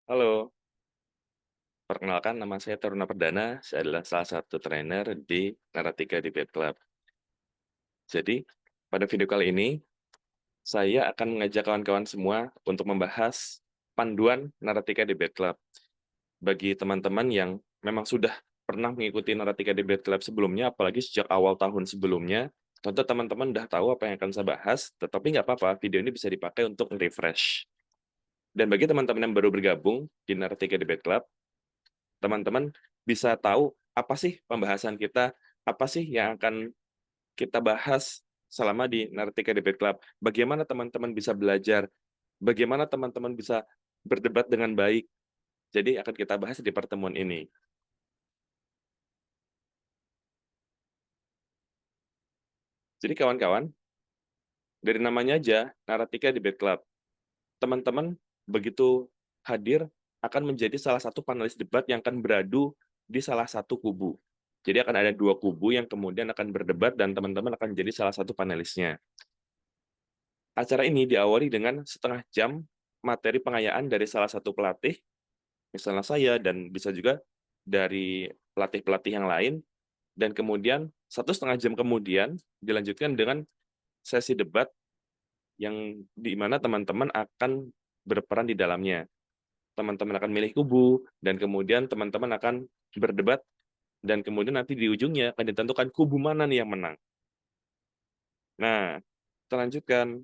Halo, perkenalkan nama saya Taruna Perdana, saya adalah salah satu trainer di Naratika Debate Club. Jadi, pada video kali ini, saya akan mengajak kawan-kawan semua untuk membahas panduan Naratika Debate Club. Bagi teman-teman yang memang sudah pernah mengikuti Naratika Debate Club sebelumnya, apalagi sejak awal tahun sebelumnya, tentu teman-teman udah tahu apa yang akan saya bahas, tetapi nggak apa-apa, video ini bisa dipakai untuk refresh. Dan bagi teman-teman yang baru bergabung di Naratika Debate Club, teman-teman bisa tahu apa sih pembahasan kita, apa sih yang akan kita bahas selama di Nartika Debate Club. Bagaimana teman-teman bisa belajar, bagaimana teman-teman bisa berdebat dengan baik. Jadi akan kita bahas di pertemuan ini. Jadi kawan-kawan, dari namanya aja Naratika Debate Club. Teman-teman begitu hadir akan menjadi salah satu panelis debat yang akan beradu di salah satu kubu. Jadi akan ada dua kubu yang kemudian akan berdebat dan teman-teman akan jadi salah satu panelisnya. Acara ini diawali dengan setengah jam materi pengayaan dari salah satu pelatih, misalnya saya, dan bisa juga dari pelatih-pelatih yang lain, dan kemudian 1,5 jam kemudian dilanjutkan dengan sesi debat yang di mana teman-teman akan berperan di dalamnya. Teman-teman akan milih kubu, dan kemudian teman-teman akan berdebat, dan kemudian nanti di ujungnya akan ditentukan kubu mana nih yang menang. Nah, kita lanjutkan.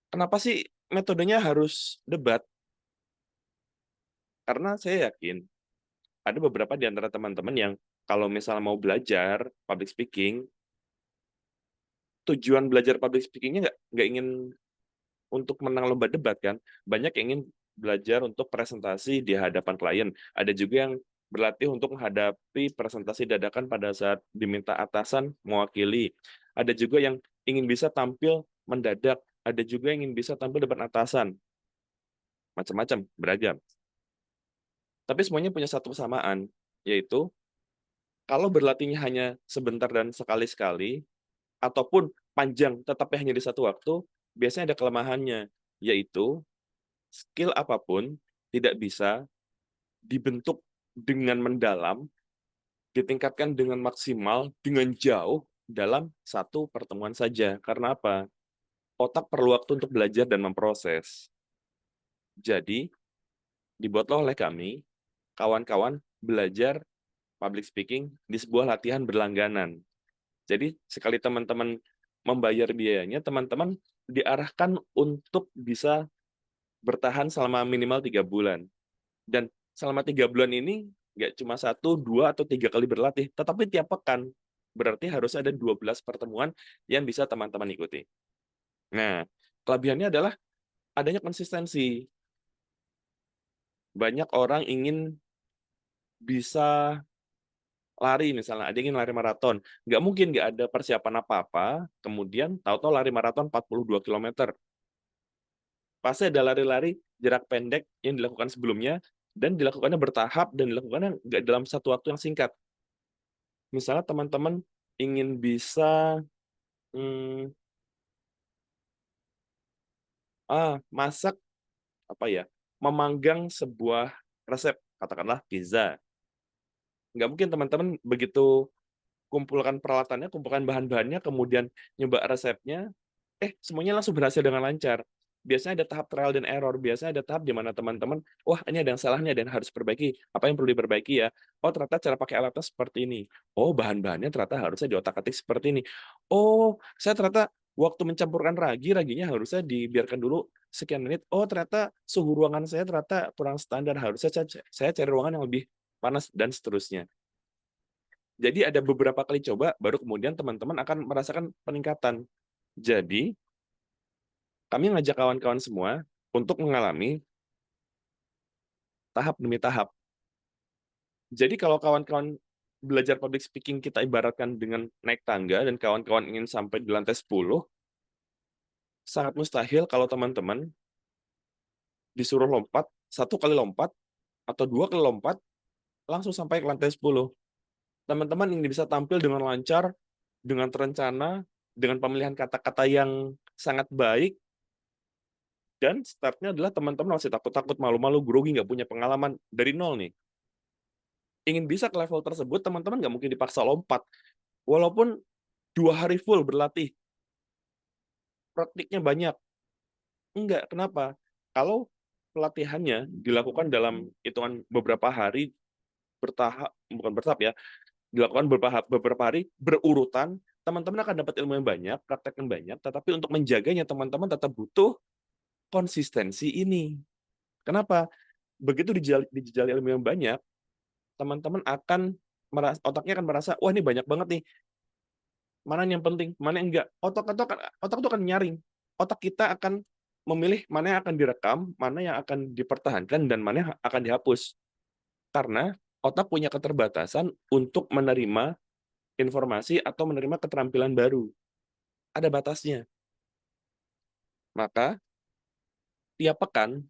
Kenapa sih metodenya harus debat? Karena saya yakin ada beberapa di antara teman-teman yang kalau misalnya mau belajar public speaking, tujuan belajar public speaking-nya nggak ingin untuk menang lomba debat kan. Banyak yang ingin belajar untuk presentasi di hadapan klien. Ada juga yang berlatih untuk menghadapi presentasi dadakan pada saat diminta atasan mewakili. Ada juga yang ingin bisa tampil mendadak. Ada juga yang ingin bisa tampil depan atasan. Macam-macam, beragam. Tapi semuanya punya satu kesamaan, yaitu kalau berlatihnya hanya sebentar dan sekali-sekali, ataupun panjang tetapi hanya di satu waktu, biasanya ada kelemahannya, yaitu skill apapun tidak bisa dibentuk dengan mendalam, ditingkatkan dengan maksimal, dengan jauh dalam satu pertemuan saja. Karena apa? Otak perlu waktu untuk belajar dan memproses. Jadi, dibuatlah oleh kami, kawan-kawan belajar public speaking di sebuah latihan berlangganan. Jadi sekali teman-teman membayar biayanya, teman-teman diarahkan untuk bisa bertahan selama minimal 3 bulan. Dan selama 3 bulan ini nggak cuma satu, dua, atau 3 kali berlatih, tetapi tiap pekan. Berarti harus ada 12 pertemuan yang bisa teman-teman ikuti. Nah, kelebihannya adalah adanya konsistensi. Banyak orang ingin bisa lari misalnya, ada yang ingin lari maraton. Nggak mungkin nggak ada persiapan apa-apa, kemudian tahu-tahu lari maraton 42 kilometer. Pasti ada lari-lari jarak pendek yang dilakukan sebelumnya, dan dilakukannya bertahap, dan dilakukannya nggak dalam satu waktu yang singkat. Misalnya teman-teman ingin bisa, mmm, masak, apa ya, memanggang sebuah resep, katakanlah pizza. Nggak mungkin teman-teman begitu kumpulkan peralatannya, kumpulkan bahan-bahannya, kemudian nyoba resepnya, semuanya langsung berhasil dengan lancar. Biasanya ada tahap trial dan error, biasanya ada tahap di mana teman-teman, "Wah, ini ada yang salah nih, ada yang harus diperbaiki. Apa yang perlu diperbaiki ya? Oh, ternyata cara pakai alatnya seperti ini. Oh, bahan-bahannya ternyata harusnya diotak-atik seperti ini. Oh, saya ternyata waktu mencampurkan ragi, raginya harusnya dibiarkan dulu sekian menit. Oh, ternyata suhu ruangan saya ternyata kurang standar, harusnya saya cari ruangan yang lebih panas," dan seterusnya. Jadi ada beberapa kali coba, baru kemudian teman-teman akan merasakan peningkatan. Jadi, kami ngajak kawan-kawan semua untuk mengalami tahap demi tahap. Jadi kalau kawan-kawan belajar public speaking kita ibaratkan dengan naik tangga dan kawan-kawan ingin sampai di lantai 10, sangat mustahil kalau teman-teman disuruh lompat, 1 kali lompat, atau 2 kali lompat, langsung sampai ke lantai 10. Teman-teman ingin bisa tampil dengan lancar, dengan terencana, dengan pemilihan kata-kata yang sangat baik, Dan startnya adalah teman-teman masih takut-takut, malu-malu, grogi, nggak punya pengalaman, dari nol nih. Ingin bisa ke level tersebut, teman-teman nggak mungkin dipaksa lompat. Walaupun 2 hari full berlatih, praktiknya banyak. Enggak, kenapa? Kalau pelatihannya dilakukan dalam hitungan beberapa hari, bukan bertahap ya, dilakukan beberapa hari berurutan, teman-teman akan dapat ilmu yang banyak, praktek yang banyak, tetapi untuk menjaganya teman-teman tetap butuh konsistensi ini. Kenapa? Begitu dijajal ilmu yang banyak, teman-teman akan otaknya akan merasa, wah ini banyak banget nih, mana yang penting, mana yang enggak. Otak itu akan nyaring. Otak kita akan memilih mana yang akan direkam, mana yang akan dipertahankan, dan mana yang akan dihapus. Karena otak punya keterbatasan untuk menerima informasi atau menerima keterampilan baru. Ada batasnya. Maka, tiap pekan,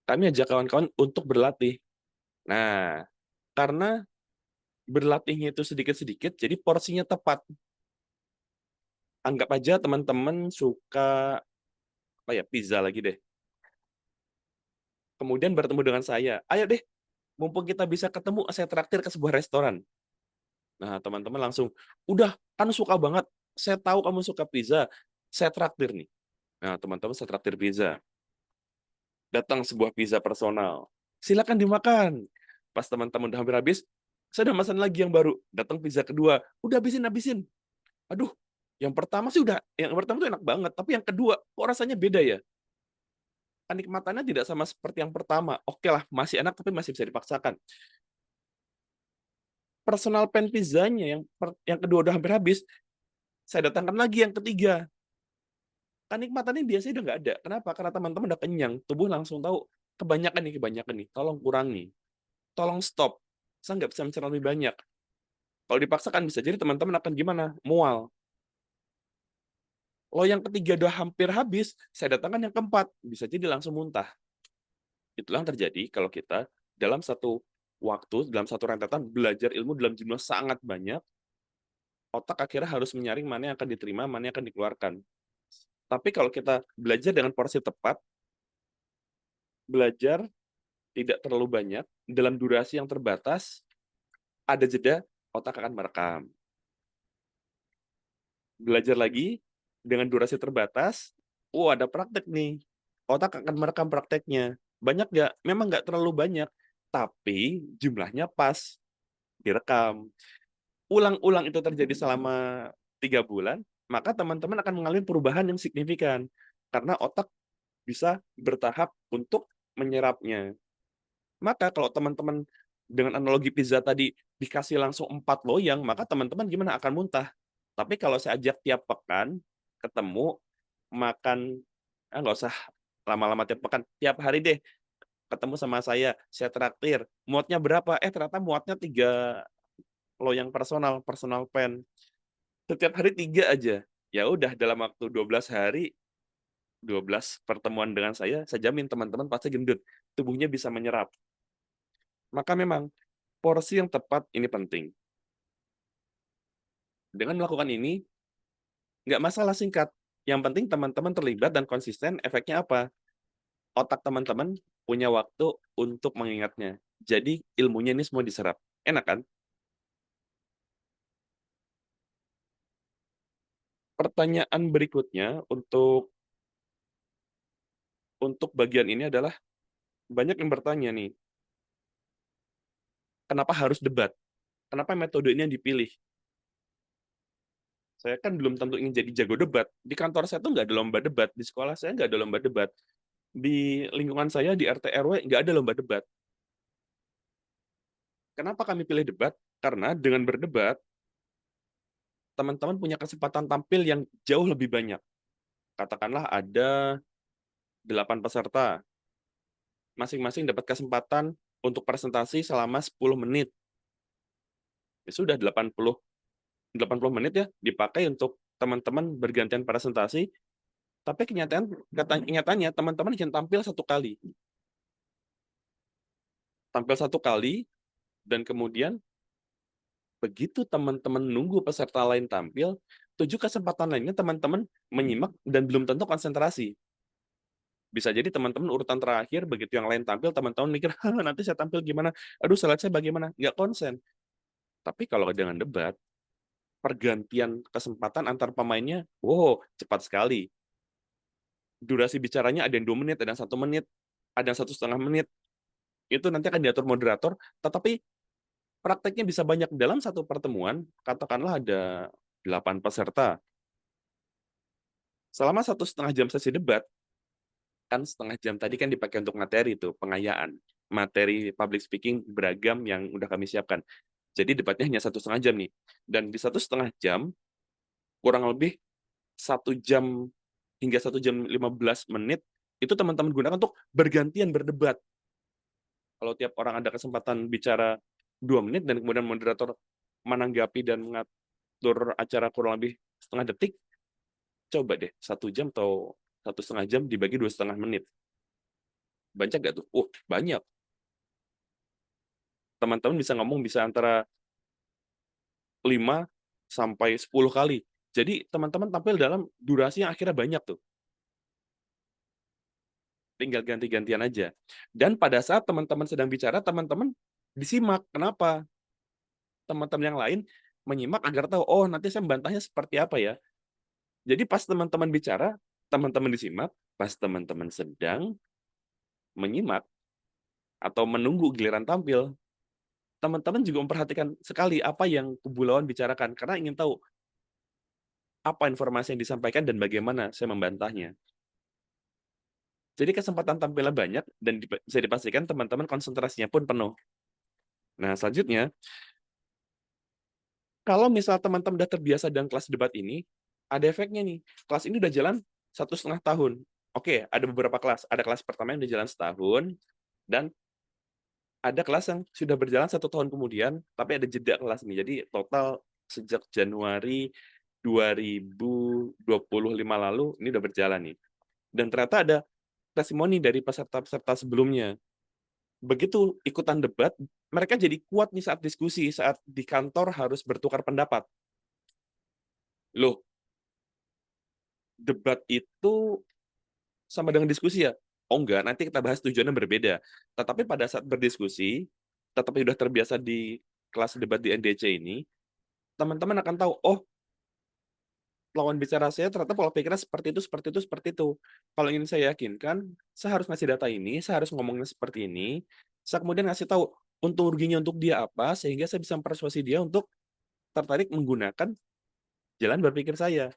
kami ajak kawan-kawan untuk berlatih. Nah, karena berlatihnya itu sedikit-sedikit, jadi porsinya tepat. Anggap aja teman-teman suka apa ya, pizza lagi deh. Kemudian bertemu dengan saya, ayo deh, mumpung kita bisa ketemu, saya traktir ke sebuah restoran. Nah, teman-teman langsung, udah, kan suka banget, saya tahu kamu suka pizza, saya traktir nih. Nah, teman-teman saya traktir pizza. Datang sebuah pizza personal. Silakan dimakan. Pas teman-teman udah hampir habis, saya udah pesan lagi yang baru. Datang pizza kedua, udah habisin. Aduh, yang pertama tuh enak banget, tapi yang kedua kok rasanya beda ya? Kenikmatannya tidak sama seperti yang pertama. Oke lah, masih enak tapi masih bisa dipaksakan. Personal pan pizzanya yang kedua udah hampir habis, saya datangkan lagi yang ketiga. Kenikmatannya biasanya udah nggak ada. Kenapa? Karena teman-teman udah kenyang, tubuh langsung tahu kebanyakan nih, tolong kurangi, tolong stop. Saya nggak bisa mencerna lebih banyak. Kalau dipaksakan bisa jadi teman-teman akan gimana? Mual. Kalau yang ketiga udah hampir habis, saya datangkan yang keempat, bisa jadi langsung muntah. Itulah yang terjadi kalau kita dalam satu waktu, dalam satu rentetan belajar ilmu dalam jumlah sangat banyak, otak akhirnya harus menyaring mana yang akan diterima, mana yang akan dikeluarkan. Tapi kalau kita belajar dengan porsi tepat, belajar tidak terlalu banyak, dalam durasi yang terbatas, ada jeda, otak akan merekam. Belajar lagi, dengan durasi terbatas, oh ada praktek nih, otak akan merekam prakteknya. Banyak nggak? Memang nggak terlalu banyak, tapi jumlahnya pas, direkam. Ulang-ulang itu terjadi selama 3 bulan, maka teman-teman akan mengalami perubahan yang signifikan. Karena otak bisa bertahap untuk menyerapnya. Maka kalau teman-teman dengan analogi pizza tadi dikasih langsung 4 loyang, maka teman-teman gimana? Akan muntah. Tapi kalau saya ajak tiap pekan ketemu makan, nggak usah lama-lama tiap pekan, tiap hari deh ketemu sama saya traktir. Muatnya berapa? Ternyata muatnya 3 loyang personal, personal pan. Setiap hari 3 aja. Ya udah dalam waktu 12 hari, 12 pertemuan dengan saya jamin teman-teman pasti gendut. Tubuhnya bisa menyerap. Maka memang porsi yang tepat ini penting. Dengan melakukan ini, nggak masalah singkat. Yang penting teman-teman terlibat dan konsisten, efeknya apa? Otak teman-teman punya waktu untuk mengingatnya. Jadi ilmunya ini semua diserap. Enak kan? Pertanyaan berikutnya untuk bagian ini adalah banyak yang bertanya nih, kenapa harus debat? Kenapa metode ini yang dipilih? Saya kan belum tentu ingin jadi jago debat. Di kantor saya tuh nggak ada lomba debat. Di sekolah saya nggak ada lomba debat. Di lingkungan saya, di RT RW, nggak ada lomba debat. Kenapa kami pilih debat? Karena dengan berdebat, teman-teman punya kesempatan tampil yang jauh lebih banyak. Katakanlah ada 8 peserta. Masing-masing dapat kesempatan untuk presentasi selama 10 menit. Ya sudah 80 menit ya dipakai untuk teman-teman bergantian presentasi, tapi kenyataannya teman-teman hanya tampil satu kali, dan kemudian begitu teman-teman nunggu peserta lain tampil, 7 kesempatan lainnya teman-teman menyimak dan belum tentu konsentrasi. Bisa jadi teman-teman urutan terakhir, begitu yang lain tampil, teman-teman mikir, "Hah, nanti saya tampil gimana? Aduh, slide saya bagaimana?" Nggak konsen. Tapi kalau dengan debat, pergantian kesempatan antar pemainnya, wow, cepat sekali. Durasi bicaranya ada yang 2 menit, ada yang 1 menit, ada yang 1,5 menit. Itu nanti akan diatur moderator, tetapi prakteknya bisa banyak. Dalam satu pertemuan, katakanlah ada 8 peserta. Selama 1,5 jam sesi debat, kan 1/2 jam tadi kan dipakai untuk materi itu, pengayaan. Materi public speaking beragam yang udah kami siapkan. Jadi debatnya hanya 1,5 jam nih. Dan di 1,5 jam, kurang lebih 1 jam hingga 1 jam 15 menit, itu teman-teman gunakan untuk bergantian berdebat. Kalau tiap orang ada kesempatan bicara 2 menit dan kemudian moderator menanggapi dan mengatur acara kurang lebih setengah detik, coba deh 1 jam atau 1,5 jam dibagi 2,5 menit. Banyak nggak tuh? Banyak. Teman-teman bisa ngomong bisa antara 5 sampai 10 kali. Jadi teman-teman tampil dalam durasi yang akhirnya banyak tuh. Tinggal ganti-gantian aja. Dan pada saat teman-teman sedang bicara, teman-teman disimak. Kenapa? Teman-teman yang lain menyimak agar tahu, oh nanti saya membantahnya seperti apa ya. Jadi pas teman-teman bicara, teman-teman disimak, pas teman-teman sedang menyimak atau menunggu giliran tampil, teman-teman juga memperhatikan sekali apa yang kubu lawan bicarakan, karena ingin tahu apa informasi yang disampaikan dan bagaimana saya membantahnya. Jadi kesempatan tampilnya banyak dan bisa dipastikan teman-teman konsentrasinya pun penuh. Nah, selanjutnya, kalau misal teman-teman udah terbiasa dengan kelas debat ini, ada efeknya nih. Kelas ini udah jalan 1,5 tahun. Oke, ada beberapa kelas. Ada kelas pertama yang udah jalan setahun, dan ada kelas yang sudah berjalan 1 tahun kemudian, tapi ada jeda kelas nih. Jadi total sejak Januari 2025 lalu, ini udah berjalan nih. Dan ternyata ada testimoni dari peserta-peserta sebelumnya. Begitu ikutan debat, mereka jadi kuat nih saat diskusi, saat di kantor harus bertukar pendapat. Loh, debat itu sama dengan diskusi ya? Oh enggak, nanti kita bahas tujuannya berbeda. Tetapi pada saat berdiskusi, tetapi sudah terbiasa di kelas debat di NDC ini, teman-teman akan tahu, oh lawan bicara saya ternyata pola pikirnya seperti itu, seperti itu, seperti itu. Kalau ingin saya yakinkan, saya harus ngasih data ini, saya harus ngomongnya seperti ini, saya kemudian ngasih tahu untung ruginya untuk dia apa, sehingga saya bisa mempersuasi dia untuk tertarik menggunakan jalan berpikir saya.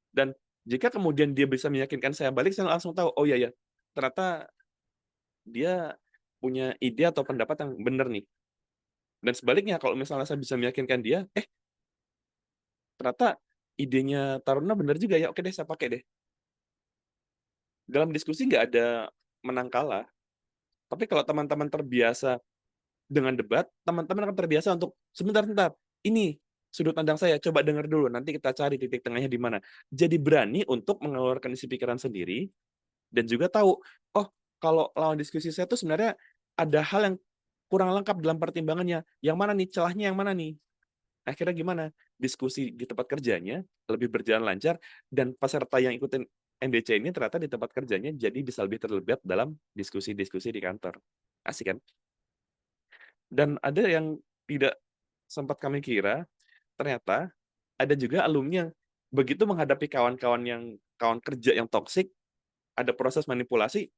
Dan jika kemudian dia bisa meyakinkan saya balik, saya langsung tahu, oh iya ya, ternyata dia punya ide atau pendapat yang benar nih. Dan sebaliknya, kalau misalnya saya bisa meyakinkan dia, ternyata idenya Taruna benar juga ya, oke deh saya pakai deh. Dalam diskusi nggak ada menang kalah, tapi kalau teman-teman terbiasa dengan debat, teman-teman akan terbiasa untuk, "Sebentar sebentar, ini sudut pandang saya, coba dengar dulu, nanti kita cari titik tengahnya di mana." Jadi berani untuk mengeluarkan isi pikiran sendiri, dan juga tahu, "Oh, kalau lawan diskusi saya tuh sebenarnya ada hal yang kurang lengkap dalam pertimbangannya, yang mana nih, celahnya yang mana nih?" Akhirnya gimana? Diskusi di tempat kerjanya lebih berjalan lancar, dan peserta yang ikutin NDC ini ternyata di tempat kerjanya jadi bisa lebih terlibat dalam diskusi-diskusi di kantor. Asik kan? Dan ada yang tidak sempat kami kira, ternyata ada juga alumni yang begitu menghadapi kawan kerja yang toksik, ada proses manipulasi,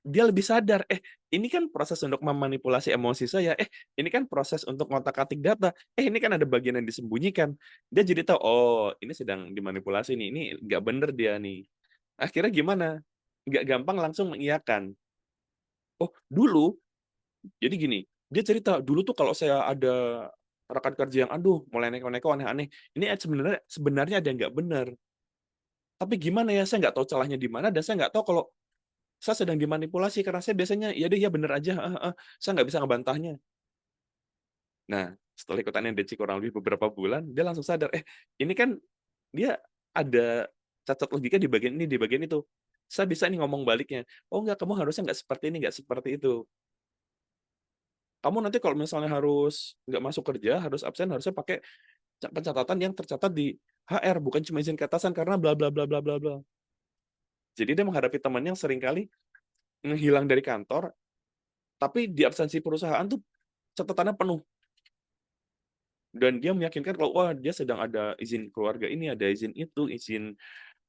dia lebih sadar, ini kan proses untuk memanipulasi emosi saya, ini kan proses untuk ngotak-atik data, ini kan ada bagian yang disembunyikan. Dia jadi tahu, oh ini sedang dimanipulasi nih, ini nggak bener dia nih. Akhirnya gimana? Nggak gampang langsung mengiyakan. Oh dulu, jadi gini, dia cerita, dulu tuh kalau saya ada rekan kerja yang, aduh mulai neko-neko aneh-aneh, ini sebenarnya sebenarnya ada yang nggak bener. Tapi gimana ya, saya nggak tahu celahnya di mana, dan saya nggak tahu kalau saya sedang dimanipulasi, karena saya biasanya, "Ya deh, ya bener aja, heeh heeh." Saya nggak bisa ngebantahnya. Nah, setelah ikutan NDC kurang lebih beberapa bulan, dia langsung sadar, ini kan dia ada cacat logika di bagian ini, di bagian itu. Saya bisa nih ngomong baliknya, "Oh enggak, kamu harusnya nggak seperti ini, nggak seperti itu. Kamu nanti kalau misalnya harus nggak masuk kerja, harus absen, harusnya pakai pencatatan yang tercatat di HR, bukan cuma izin ke atasan karena bla bla bla bla bla bla." Jadi dia menghadapi temannya yang seringkali menghilang dari kantor, tapi di absensi perusahaan tuh catatannya penuh. Dan dia meyakinkan kalau, wah dia sedang ada izin keluarga ini, ada izin itu, izin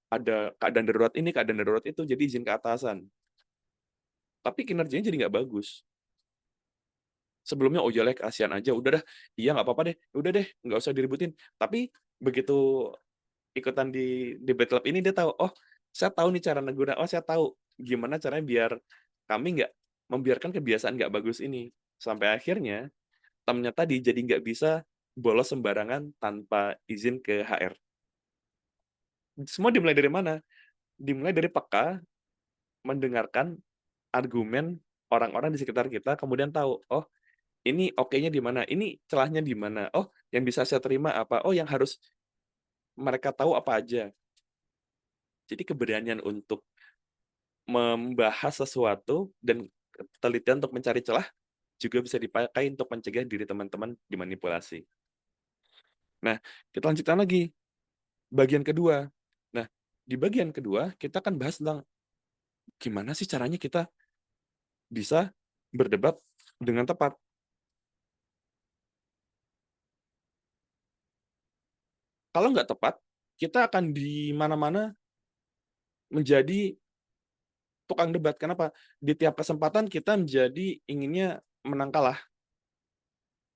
ada keadaan darurat ini, keadaan darurat itu, jadi izin ke atasan. Tapi kinerjanya jadi nggak bagus. Sebelumnya, "Oh jelek, kasihan aja, udah dah, iya nggak apa-apa deh, udah deh, nggak usah diributin." Tapi begitu ikutan di debate club ini dia tahu, "Oh, saya tahu nih cara oh saya tahu gimana caranya biar kami nggak membiarkan kebiasaan nggak bagus ini." Sampai akhirnya temennya tadi jadi nggak bisa bolos sembarangan tanpa izin ke HR. Semua dimulai dari mana? Dimulai dari peka mendengarkan argumen orang-orang di sekitar kita, kemudian tahu, "Oh, ini oke-nya di mana? Ini celahnya di mana? Oh, yang bisa saya terima apa? Oh, yang harus mereka tahu apa aja." Jadi keberanian untuk membahas sesuatu dan ketelitian untuk mencari celah juga bisa dipakai untuk mencegah diri teman-teman dimanipulasi. Nah, kita lanjutkan lagi, bagian kedua. Nah, di bagian kedua kita akan bahas tentang gimana sih caranya kita bisa berdebat dengan tepat. Kalau nggak tepat, kita akan di mana-mana menjadi tukang debat. Kenapa? Di tiap kesempatan kita menjadi inginnya menang kalah.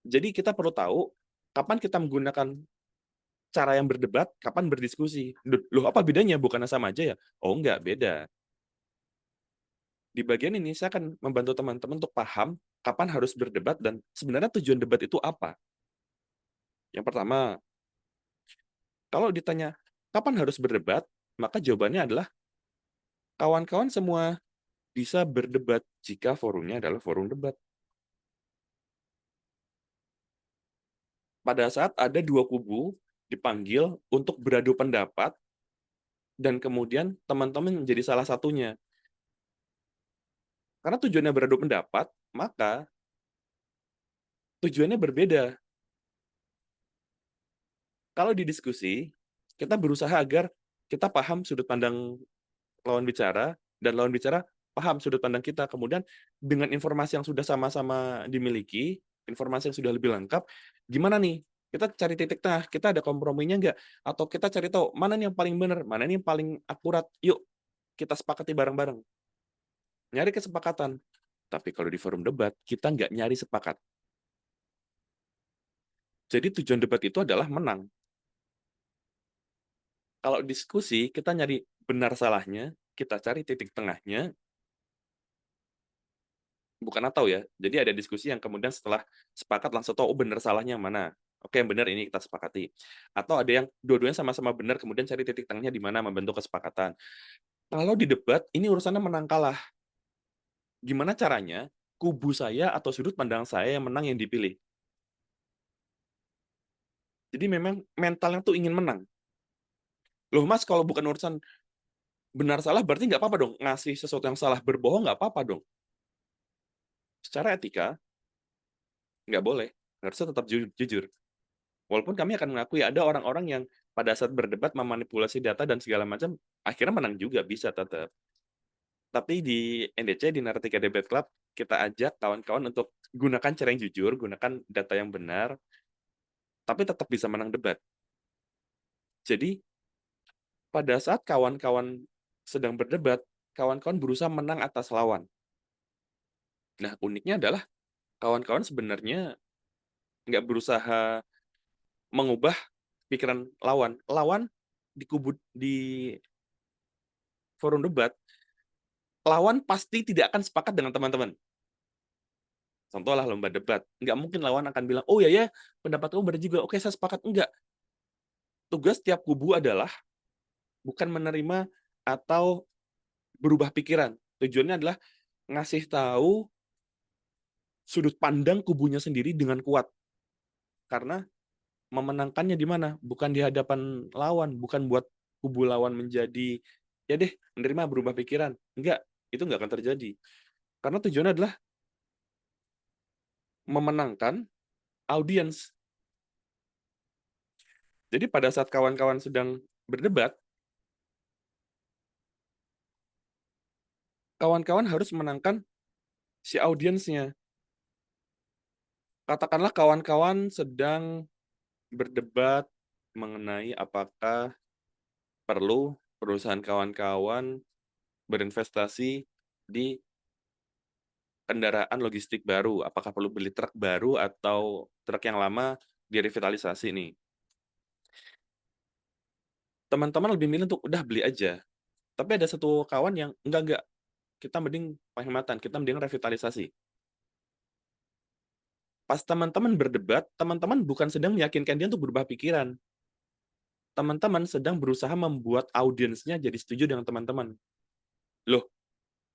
Jadi kita perlu tahu kapan kita menggunakan cara yang berdebat, kapan berdiskusi. Loh apa bedanya? Bukannya sama aja ya? Oh enggak, beda. Di bagian ini saya akan membantu teman-teman untuk paham kapan harus berdebat dan sebenarnya tujuan debat itu apa. Yang pertama, kalau ditanya kapan harus berdebat, maka jawabannya adalah kawan-kawan semua bisa berdebat jika forumnya adalah forum debat. Pada saat ada dua kubu dipanggil untuk beradu pendapat dan kemudian teman-teman menjadi salah satunya. Karena tujuannya beradu pendapat, maka tujuannya berbeda. Kalau di diskusi, kita berusaha agar kita paham sudut pandang lawan bicara, dan lawan bicara paham sudut pandang kita. Kemudian dengan informasi yang sudah sama-sama dimiliki, informasi yang sudah lebih lengkap, gimana nih? Kita cari titik tengah, kita ada komprominya nggak? Atau kita cari tahu mana nih yang paling benar, mana nih yang paling akurat. Yuk, kita sepakati bareng-bareng. Nyari kesepakatan. Tapi kalau di forum debat, kita nggak nyari sepakat. Jadi tujuan debat itu adalah menang. Kalau diskusi, kita nyari benar salahnya, kita cari titik tengahnya, bukan atau ya. Jadi ada diskusi yang kemudian setelah sepakat langsung tahu, oh benar salahnya yang mana. Oke, yang benar ini kita sepakati. Atau ada yang dua-duanya sama-sama benar, kemudian cari titik tengahnya di mana membentuk kesepakatan. Kalau di debat, ini urusannya menang kalah. Gimana caranya kubu saya atau sudut pandang saya yang menang yang dipilih. Jadi memang mentalnya tuh ingin menang. Loh mas, kalau bukan urusan benar salah berarti nggak apa-apa dong. Ngasih sesuatu yang salah berbohong nggak apa-apa dong. Secara etika, nggak boleh. Harusnya tetap jujur. Walaupun kami akan mengakui ada orang-orang yang pada saat berdebat memanipulasi data dan segala macam, akhirnya menang juga bisa tetap. Tapi di NDC, di Narratika Debate Club, kita ajak kawan-kawan untuk gunakan cara yang jujur, gunakan data yang benar, tapi tetap bisa menang debat. Jadi, pada saat kawan-kawan sedang berdebat, kawan-kawan berusaha menang atas lawan. Nah, uniknya adalah kawan-kawan sebenarnya nggak berusaha mengubah pikiran lawan. Lawan di forum debat, lawan pasti tidak akan sepakat dengan teman-teman. Contohlah lomba debat, nggak mungkin lawan akan bilang, "Oh ya ya, pendapat kamu benar juga, oke saya sepakat." Enggak. Tugas tiap kubu adalah bukan menerima atau berubah pikiran. Tujuannya adalah ngasih tahu sudut pandang kubunya sendiri dengan kuat. Karena memenangkannya di mana? Bukan di hadapan lawan, bukan buat kubu lawan menjadi, "Ya deh, menerima berubah pikiran." Enggak, itu nggak akan terjadi. Karena tujuannya adalah memenangkan audiens. Jadi pada saat kawan-kawan sedang berdebat, kawan-kawan harus menangkan si audiensnya. Katakanlah kawan-kawan sedang berdebat mengenai apakah perlu perusahaan kawan-kawan berinvestasi di kendaraan logistik baru, apakah perlu beli truk baru atau truk yang lama direvitalisasi nih. Teman-teman lebih milih untuk udah beli aja. Tapi ada satu kawan yang enggak, kita mending penghematan, kita mending revitalisasi. Pas teman-teman berdebat, teman-teman bukan sedang meyakinkan dia untuk berubah pikiran. Teman-teman sedang berusaha membuat audiensnya jadi setuju dengan teman-teman. Loh,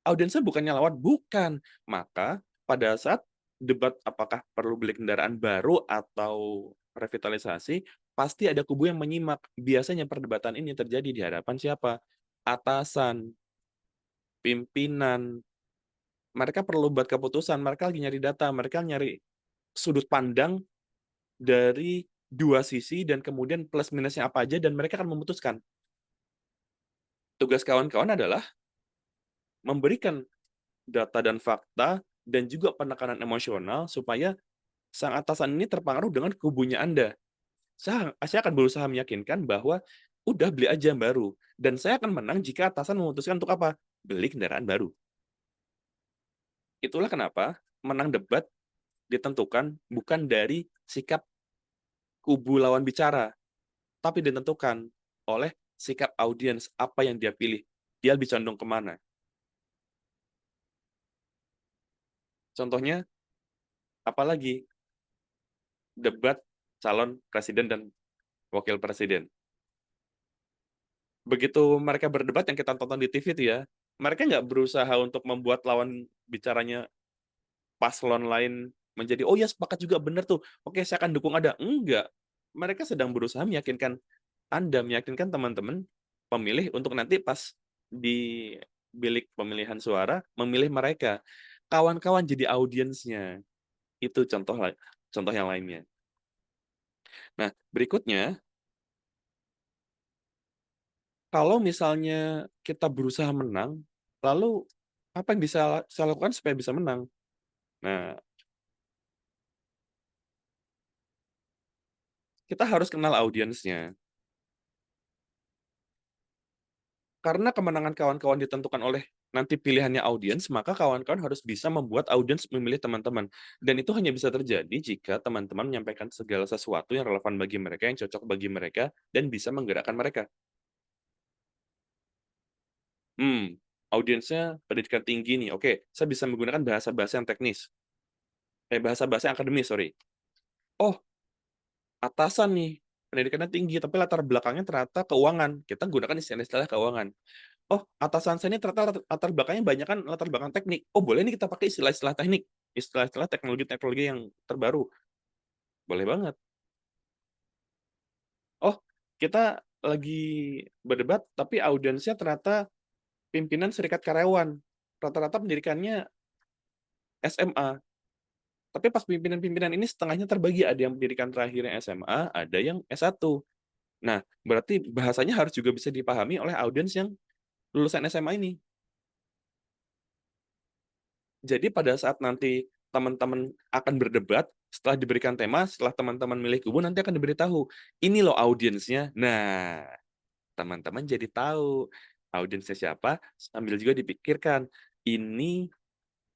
audiensnya bukannya lawan? Bukan. Maka pada saat debat apakah perlu beli kendaraan baru atau revitalisasi, pasti ada kubu yang menyimak. Biasanya perdebatan ini terjadi di hadapan siapa? Atasan, pimpinan. Mereka perlu buat keputusan, mereka lagi nyari data, mereka nyari sudut pandang dari dua sisi dan kemudian plus minusnya apa aja dan mereka akan memutuskan. Tugas kawan-kawan adalah memberikan data dan fakta dan juga penekanan emosional supaya sang atasan ini terpengaruh dengan kubunya Anda. Saya akan berusaha meyakinkan bahwa udah beli aja yang baru dan saya akan menang jika atasan memutuskan untuk apa? Beli kendaraan baru. Itulah kenapa menang debat ditentukan bukan dari sikap kubu lawan bicara, tapi ditentukan oleh sikap audiens, apa yang dia pilih. Dia lebih condong kemana. Contohnya, apalagi debat calon presiden dan wakil presiden. Begitu mereka berdebat yang kita tonton di TV itu ya, mereka nggak berusaha untuk membuat lawan bicaranya paslon lain menjadi, "Oh ya sepakat juga, bener tuh, oke saya akan dukung Anda." Enggak. Mereka sedang berusaha meyakinkan Anda, meyakinkan teman-teman pemilih untuk nanti pas di bilik pemilihan suara, memilih mereka. Kawan-kawan jadi audiensnya. Itu contoh yang lainnya. Nah, berikutnya, kalau misalnya kita berusaha menang, lalu apa yang bisa saya lakukan supaya bisa menang? Nah, kita harus kenal audiensnya. Karena kemenangan kawan-kawan ditentukan oleh nanti pilihannya audiens, maka kawan-kawan harus bisa membuat audiens memilih teman-teman. Dan itu hanya bisa terjadi jika teman-teman menyampaikan segala sesuatu yang relevan bagi mereka, yang cocok bagi mereka, dan bisa menggerakkan mereka. Audiensnya pendidikan tinggi nih. Oke, saya bisa menggunakan bahasa-bahasa yang teknis. Bahasa-bahasa yang akademis, sorry. Oh, atasan nih, pendidikannya tinggi, tapi latar belakangnya ternyata keuangan. Kita gunakan istilah-istilah keuangan. Oh, atasan saya ini ternyata latar belakangnya banyak kan latar belakang teknik. Oh, boleh nih kita pakai istilah-istilah teknik, istilah-istilah teknologi-teknologi yang terbaru. Boleh banget. Oh, kita lagi berdebat, tapi audiensnya ternyata pimpinan serikat karyawan. Rata-rata pendidikannya SMA. Tapi pas pimpinan-pimpinan ini setengahnya terbagi, ada yang pendidikan terakhirnya SMA, ada yang S1. Nah, berarti bahasanya harus juga bisa dipahami oleh audiens yang lulusan SMA ini. Jadi pada saat nanti teman-teman akan berdebat, setelah diberikan tema, setelah teman-teman milih kubu, nanti akan diberitahu, "Ini loh audiensnya." Nah, teman-teman jadi tahu audiensnya siapa, sambil juga dipikirkan, ini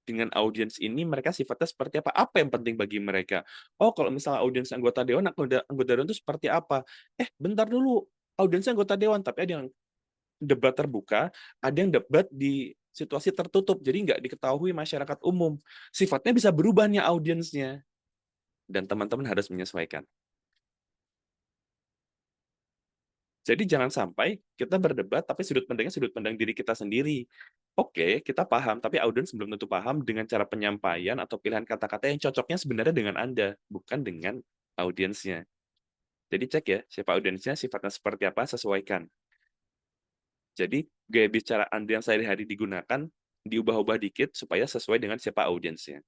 dengan audiens ini mereka sifatnya seperti apa? Apa yang penting bagi mereka? Oh, kalau misalnya audiens anggota dewan, anggota dewan itu seperti apa? Bentar dulu, audiensnya anggota dewan, tapi ada yang debat terbuka, ada yang debat di situasi tertutup, jadi nggak diketahui masyarakat umum. Sifatnya bisa berubah nih audiensnya, dan teman-teman harus menyesuaikan. Jadi jangan sampai kita berdebat, tapi sudut pandangnya sudut pandang diri kita sendiri. Oke, kita paham, tapi audiens belum tentu paham dengan cara penyampaian atau pilihan kata-kata yang cocoknya sebenarnya dengan Anda, bukan dengan audiensnya. Jadi cek ya, siapa audiensnya, sifatnya seperti apa, sesuaikan. Jadi gaya bicara Anda yang sehari-hari digunakan, diubah-ubah dikit supaya sesuai dengan siapa audiensnya.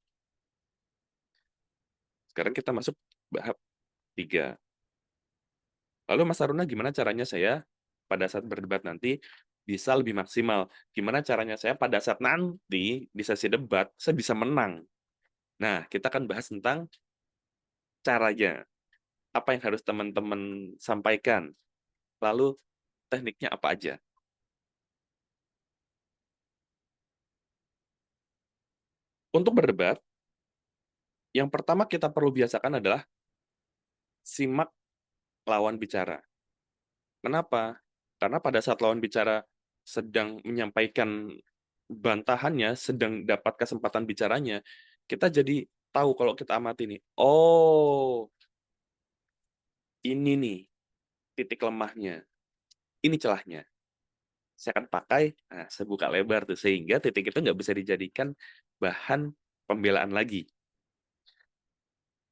Sekarang kita masuk tahap 3. Lalu Mas Aruna, gimana caranya saya pada saat berdebat nanti bisa lebih maksimal. Gimana caranya saya pada saat nanti di sesi debat, saya bisa menang. Nah, kita akan bahas tentang caranya, apa yang harus teman-teman sampaikan, lalu tekniknya apa aja. Untuk berdebat, yang pertama kita perlu biasakan adalah simak lawan bicara. Kenapa? Karena pada saat lawan bicara sedang menyampaikan bantahannya, sedang dapat kesempatan bicaranya, kita jadi tahu kalau kita amati nih, oh, ini nih titik lemahnya, ini celahnya. Saya akan pakai, nah, saya buka lebar tuh, sehingga titik itu nggak bisa dijadikan bahan pembelaan lagi.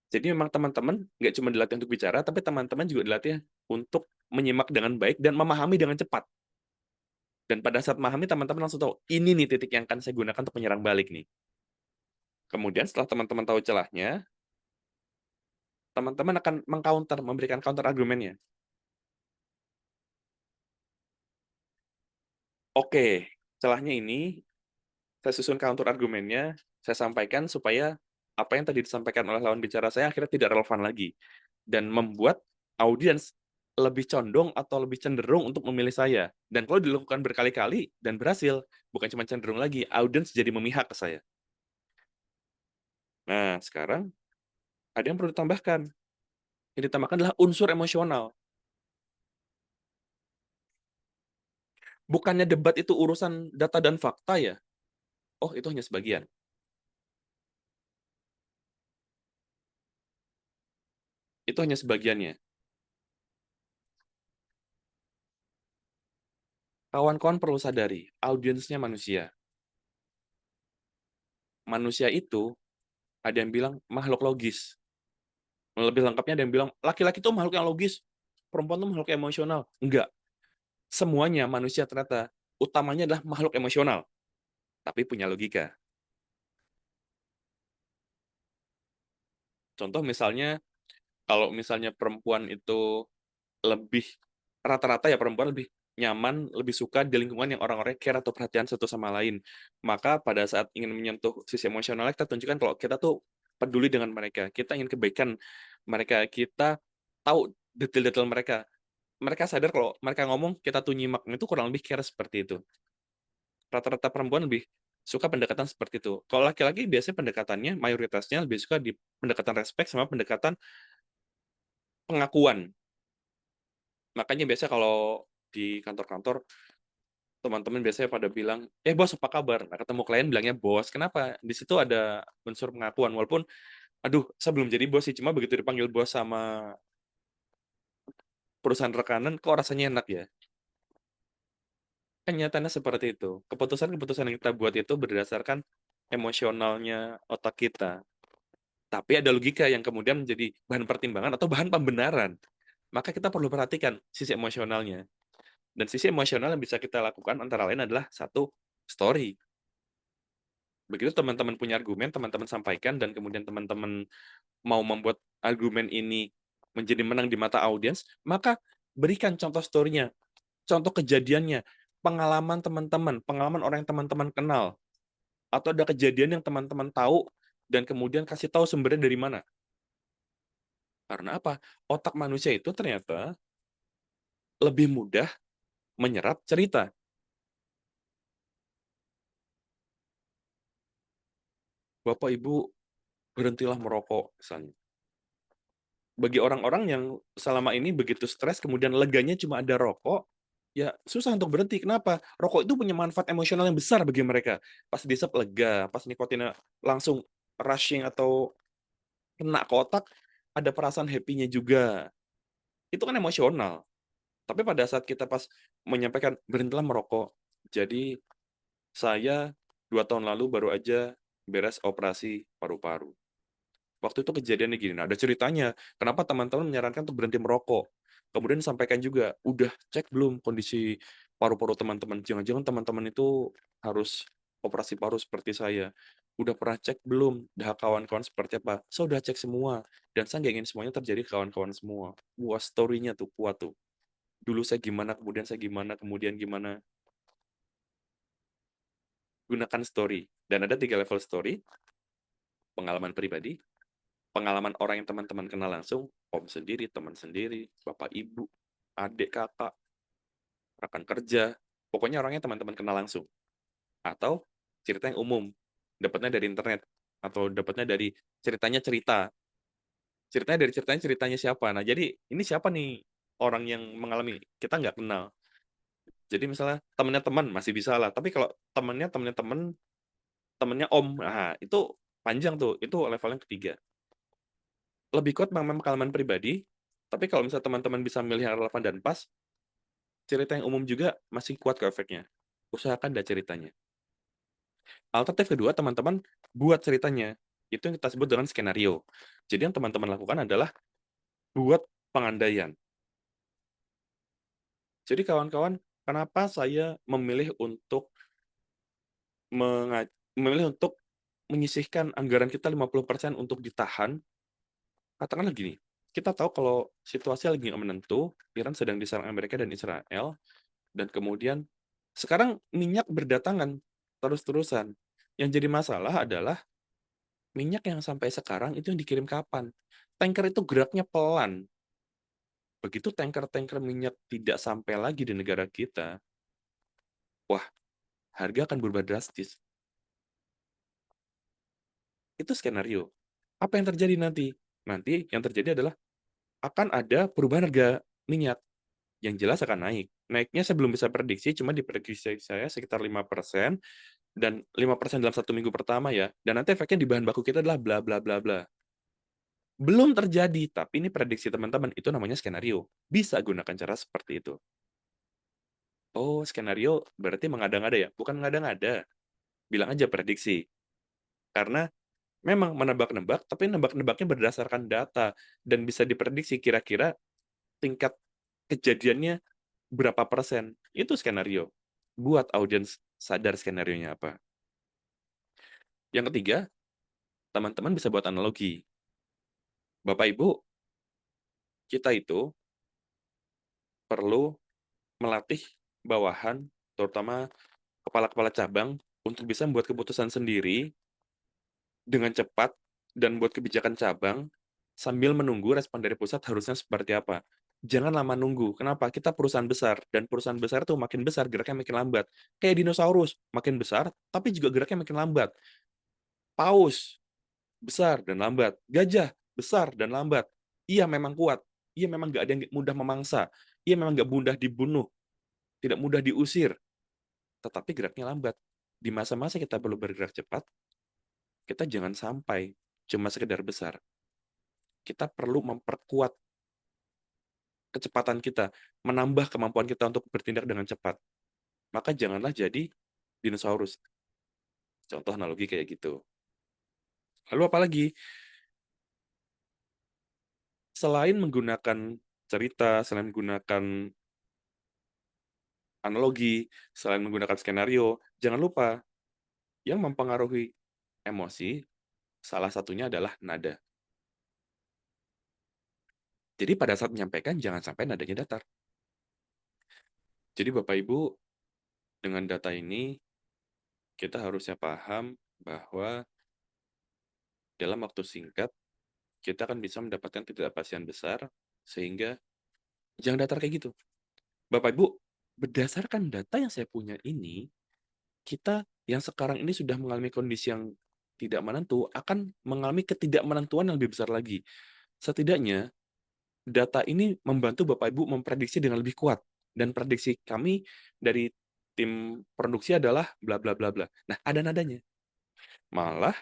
Jadi memang teman-teman nggak cuma dilatih untuk bicara, tapi teman-teman juga dilatih untuk menyimak dengan baik dan memahami dengan cepat. Dan pada saat memahami, teman-teman langsung tahu, ini nih titik yang akan saya gunakan untuk menyerang balik nih. Kemudian setelah teman-teman tahu celahnya, teman-teman akan meng-counter, memberikan counter argumennya. Oke, celahnya ini, saya susun counter argumennya, saya sampaikan supaya apa yang tadi disampaikan oleh lawan bicara saya akhirnya tidak relevan lagi. Dan membuat audiens lebih condong atau lebih cenderung untuk memilih saya. Dan kalau dilakukan berkali-kali dan berhasil, bukan cuma cenderung lagi, audiens jadi memihak ke saya. Nah, sekarang ada yang perlu ditambahkan. Yang ditambahkan adalah unsur emosional. Bukannya debat itu urusan data dan fakta ya? Oh, itu hanya sebagian. Itu hanya sebagiannya. Kawan-kawan perlu sadari, audiensnya manusia. Manusia itu, ada yang bilang makhluk logis. Lebih lengkapnya ada yang bilang, laki-laki itu makhluk yang logis, perempuan itu makhluk emosional. Enggak. Semuanya manusia ternyata, utamanya adalah makhluk emosional, tapi punya logika. Contoh misalnya, kalau misalnya perempuan itu lebih, rata-rata ya perempuan lebih nyaman, lebih suka di lingkungan yang orang-orangnya care atau perhatian satu sama lain. Maka pada saat ingin menyentuh sisi emosionalnya, kita tunjukkan kalau kita tuh peduli dengan mereka, kita ingin kebaikan mereka, kita tahu detail-detail mereka. Mereka sadar kalau mereka ngomong, kita tuh nyimak, itu kurang lebih care seperti itu. Rata-rata perempuan lebih suka pendekatan seperti itu. Kalau laki-laki biasanya pendekatannya, mayoritasnya lebih suka di pendekatan respect sama pendekatan pengakuan. Makanya biasanya kalau di kantor-kantor, teman-teman biasanya pada bilang, bos apa kabar? Nah, ketemu klien bilangnya bos. Kenapa? Di situ ada unsur pengakuan. Walaupun, aduh, saya belum jadi bos sih, cuma begitu dipanggil bos sama perusahaan rekanan, kok rasanya enak ya? Kenyataannya seperti itu. Keputusan-keputusan yang kita buat itu berdasarkan emosionalnya otak kita. Tapi ada logika yang kemudian menjadi bahan pertimbangan atau bahan pembenaran. Maka kita perlu perhatikan sisi emosionalnya. Dan sisi emosional yang bisa kita lakukan antara lain adalah satu, story. Begitu teman-teman punya argumen, teman-teman sampaikan, dan kemudian teman-teman mau membuat argumen ini menjadi menang di mata audiens, maka berikan contoh story-nya, contoh kejadiannya, pengalaman teman-teman, pengalaman orang yang teman-teman kenal, atau ada kejadian yang teman-teman tahu, dan kemudian kasih tahu sumbernya dari mana. Karena apa? Otak manusia itu ternyata lebih mudah menyerap cerita. Bapak Ibu, berhentilah merokok, misalnya. Bagi orang-orang yang selama ini begitu stres, kemudian leganya cuma ada rokok, ya susah untuk berhenti. Kenapa? Rokok itu punya manfaat emosional yang besar bagi mereka. Pas dihisap lega, pas nikotinnya langsung rushing atau kena ke otak, ada perasaan happy-nya juga. Itu kan emosional. Tapi pada saat kita pas menyampaikan, berhentilah merokok. Jadi, saya 2 tahun lalu baru aja beres operasi paru-paru. Waktu itu kejadiannya gini, nah ada ceritanya, kenapa teman-teman menyarankan untuk berhenti merokok. Kemudian disampaikan juga, udah cek belum kondisi paru-paru teman-teman? Jangan-jangan teman-teman itu harus operasi paru seperti saya. Udah pernah cek belum? Dah kawan-kawan seperti apa? Saya udah cek semua. Dan saya nggak ingin semuanya terjadi ke kawan-kawan semua. Wah, story-nya tuh kuat tuh. Dulu saya gimana, kemudian saya gimana, kemudian gimana. gunakan story. Dan ada 3 level story, pengalaman pribadi, pengalaman orang yang teman-teman kenal langsung, om sendiri, teman sendiri, bapak ibu, adik kakak, rekan kerja, pokoknya orangnya teman-teman kenal langsung. Atau cerita yang umum, dapatnya dari internet, atau dapatnya dari ceritanya cerita. Ceritanya siapa. Nah, jadi ini siapa nih orang yang mengalami? Kita nggak kenal. Jadi misalnya temennya teman masih bisa lah, tapi kalau temennya temen, temennya om, nah itu panjang tuh, itu level yang ketiga. Lebih kuat memang pengalaman pribadi, tapi kalau misalnya teman-teman bisa milih yang relevan dan pas, cerita yang umum juga masih kuat ke efeknya. Usahakan ada ceritanya. Alternatif kedua, teman-teman buat ceritanya. Itu yang kita sebut dengan skenario. Jadi yang teman-teman lakukan adalah buat pengandaian. Jadi kawan-kawan, kenapa saya memilih untuk menyisihkan anggaran kita 50% untuk ditahan? Katakanlah gini, kita tahu kalau situasi lagi nggak menentu, Iran sedang diserang Amerika dan Israel, dan kemudian sekarang minyak berdatangan terus-terusan. Yang jadi masalah adalah minyak yang sampai sekarang itu yang dikirim kapan? Tanker itu geraknya pelan. Begitu tanker-tanker minyak tidak sampai lagi di negara kita, wah, harga akan berubah drastis. Itu skenario. Apa yang terjadi nanti? Nanti yang terjadi adalah akan ada perubahan harga minyak. Yang jelas akan naik. Naiknya saya belum bisa prediksi, cuma diprediksi saya sekitar 5%, dan 5% dalam 1 minggu pertama ya. Dan nanti efeknya di bahan baku kita adalah bla bla bla bla. Belum terjadi, tapi ini prediksi teman-teman, itu namanya skenario. Bisa gunakan cara seperti itu. Oh, skenario berarti mengada-ngada ya? Bukan mengada-ngada. Bilang aja prediksi. Karena memang menebak-nebak, tapi nebak-nebaknya berdasarkan data. Dan bisa diprediksi kira-kira tingkat kejadiannya berapa persen. Itu skenario. Buat audiens sadar skenarionya apa. Yang ketiga, teman-teman bisa buat analogi. Bapak Ibu, kita itu perlu melatih bawahan, terutama kepala-kepala cabang, untuk bisa membuat keputusan sendiri dengan cepat dan buat kebijakan cabang sambil menunggu respon dari pusat harusnya seperti apa. Jangan lama nunggu. Kenapa? Kita perusahaan besar, dan perusahaan besar tuh makin besar, geraknya makin lambat. Kayak dinosaurus, makin besar, tapi juga geraknya makin lambat. Paus, besar dan lambat. Gajah, besar dan lambat. Iya memang kuat. Iya memang nggak ada yang mudah memangsa. Iya memang nggak mudah dibunuh. Tidak mudah diusir. Tetapi geraknya lambat. Di masa-masa kita perlu bergerak cepat, kita jangan sampai cuma sekedar besar. Kita perlu memperkuat kecepatan kita, menambah kemampuan kita untuk bertindak dengan cepat. Maka janganlah jadi dinosaurus. Contoh analogi kayak gitu. Lalu apa lagi? Selain menggunakan cerita, selain menggunakan analogi, selain menggunakan skenario, jangan lupa yang mempengaruhi emosi, salah satunya adalah nada. Jadi pada saat menyampaikan, jangan sampai nadanya datar. Jadi Bapak Ibu, dengan data ini, kita harusnya paham bahwa dalam waktu singkat, kita akan bisa mendapatkan ketidakpastian besar, sehingga jangan datar kayak gitu. Bapak Ibu, berdasarkan data yang saya punya ini, kita yang sekarang ini sudah mengalami kondisi yang tidak menentu, akan mengalami ketidakmenentuan yang lebih besar lagi. Setidaknya, data ini membantu Bapak Ibu memprediksi dengan lebih kuat. Dan prediksi kami dari tim produksi adalah bla bla bla bla. Nah, ada nadanya. Malah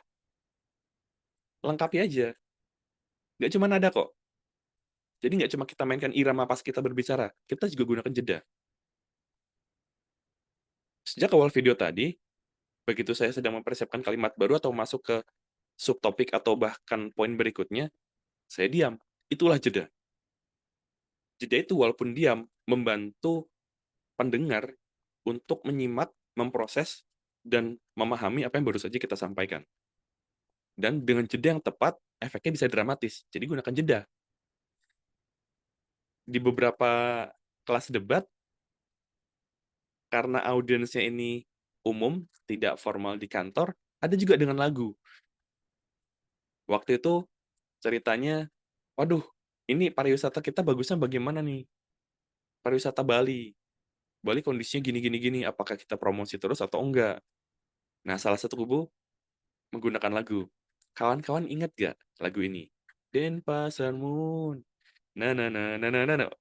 lengkapi aja. Nggak cuma nada kok. Jadi nggak cuma kita mainkan irama pas kita berbicara, kita juga gunakan jeda. Sejak awal video tadi, begitu saya sedang mempersiapkan kalimat baru atau masuk ke subtopik atau bahkan poin berikutnya, saya diam. Itulah jeda. Jeda itu walaupun diam, membantu pendengar untuk menyimak, memproses, dan memahami apa yang baru saja kita sampaikan. Dan dengan jeda yang tepat, efeknya bisa dramatis. Jadi gunakan jeda. Di beberapa kelas debat, karena audiensnya ini umum, tidak formal di kantor, ada juga dengan lagu. Waktu itu ceritanya, waduh, ini pariwisata kita bagusnya bagaimana nih? Pariwisata Bali. Bali kondisinya gini gini gini, apakah kita promosi terus atau enggak? Nah, salah satu kubu menggunakan lagu. Kawan-kawan ingat gak lagu ini? Denpasar Moon. Nah.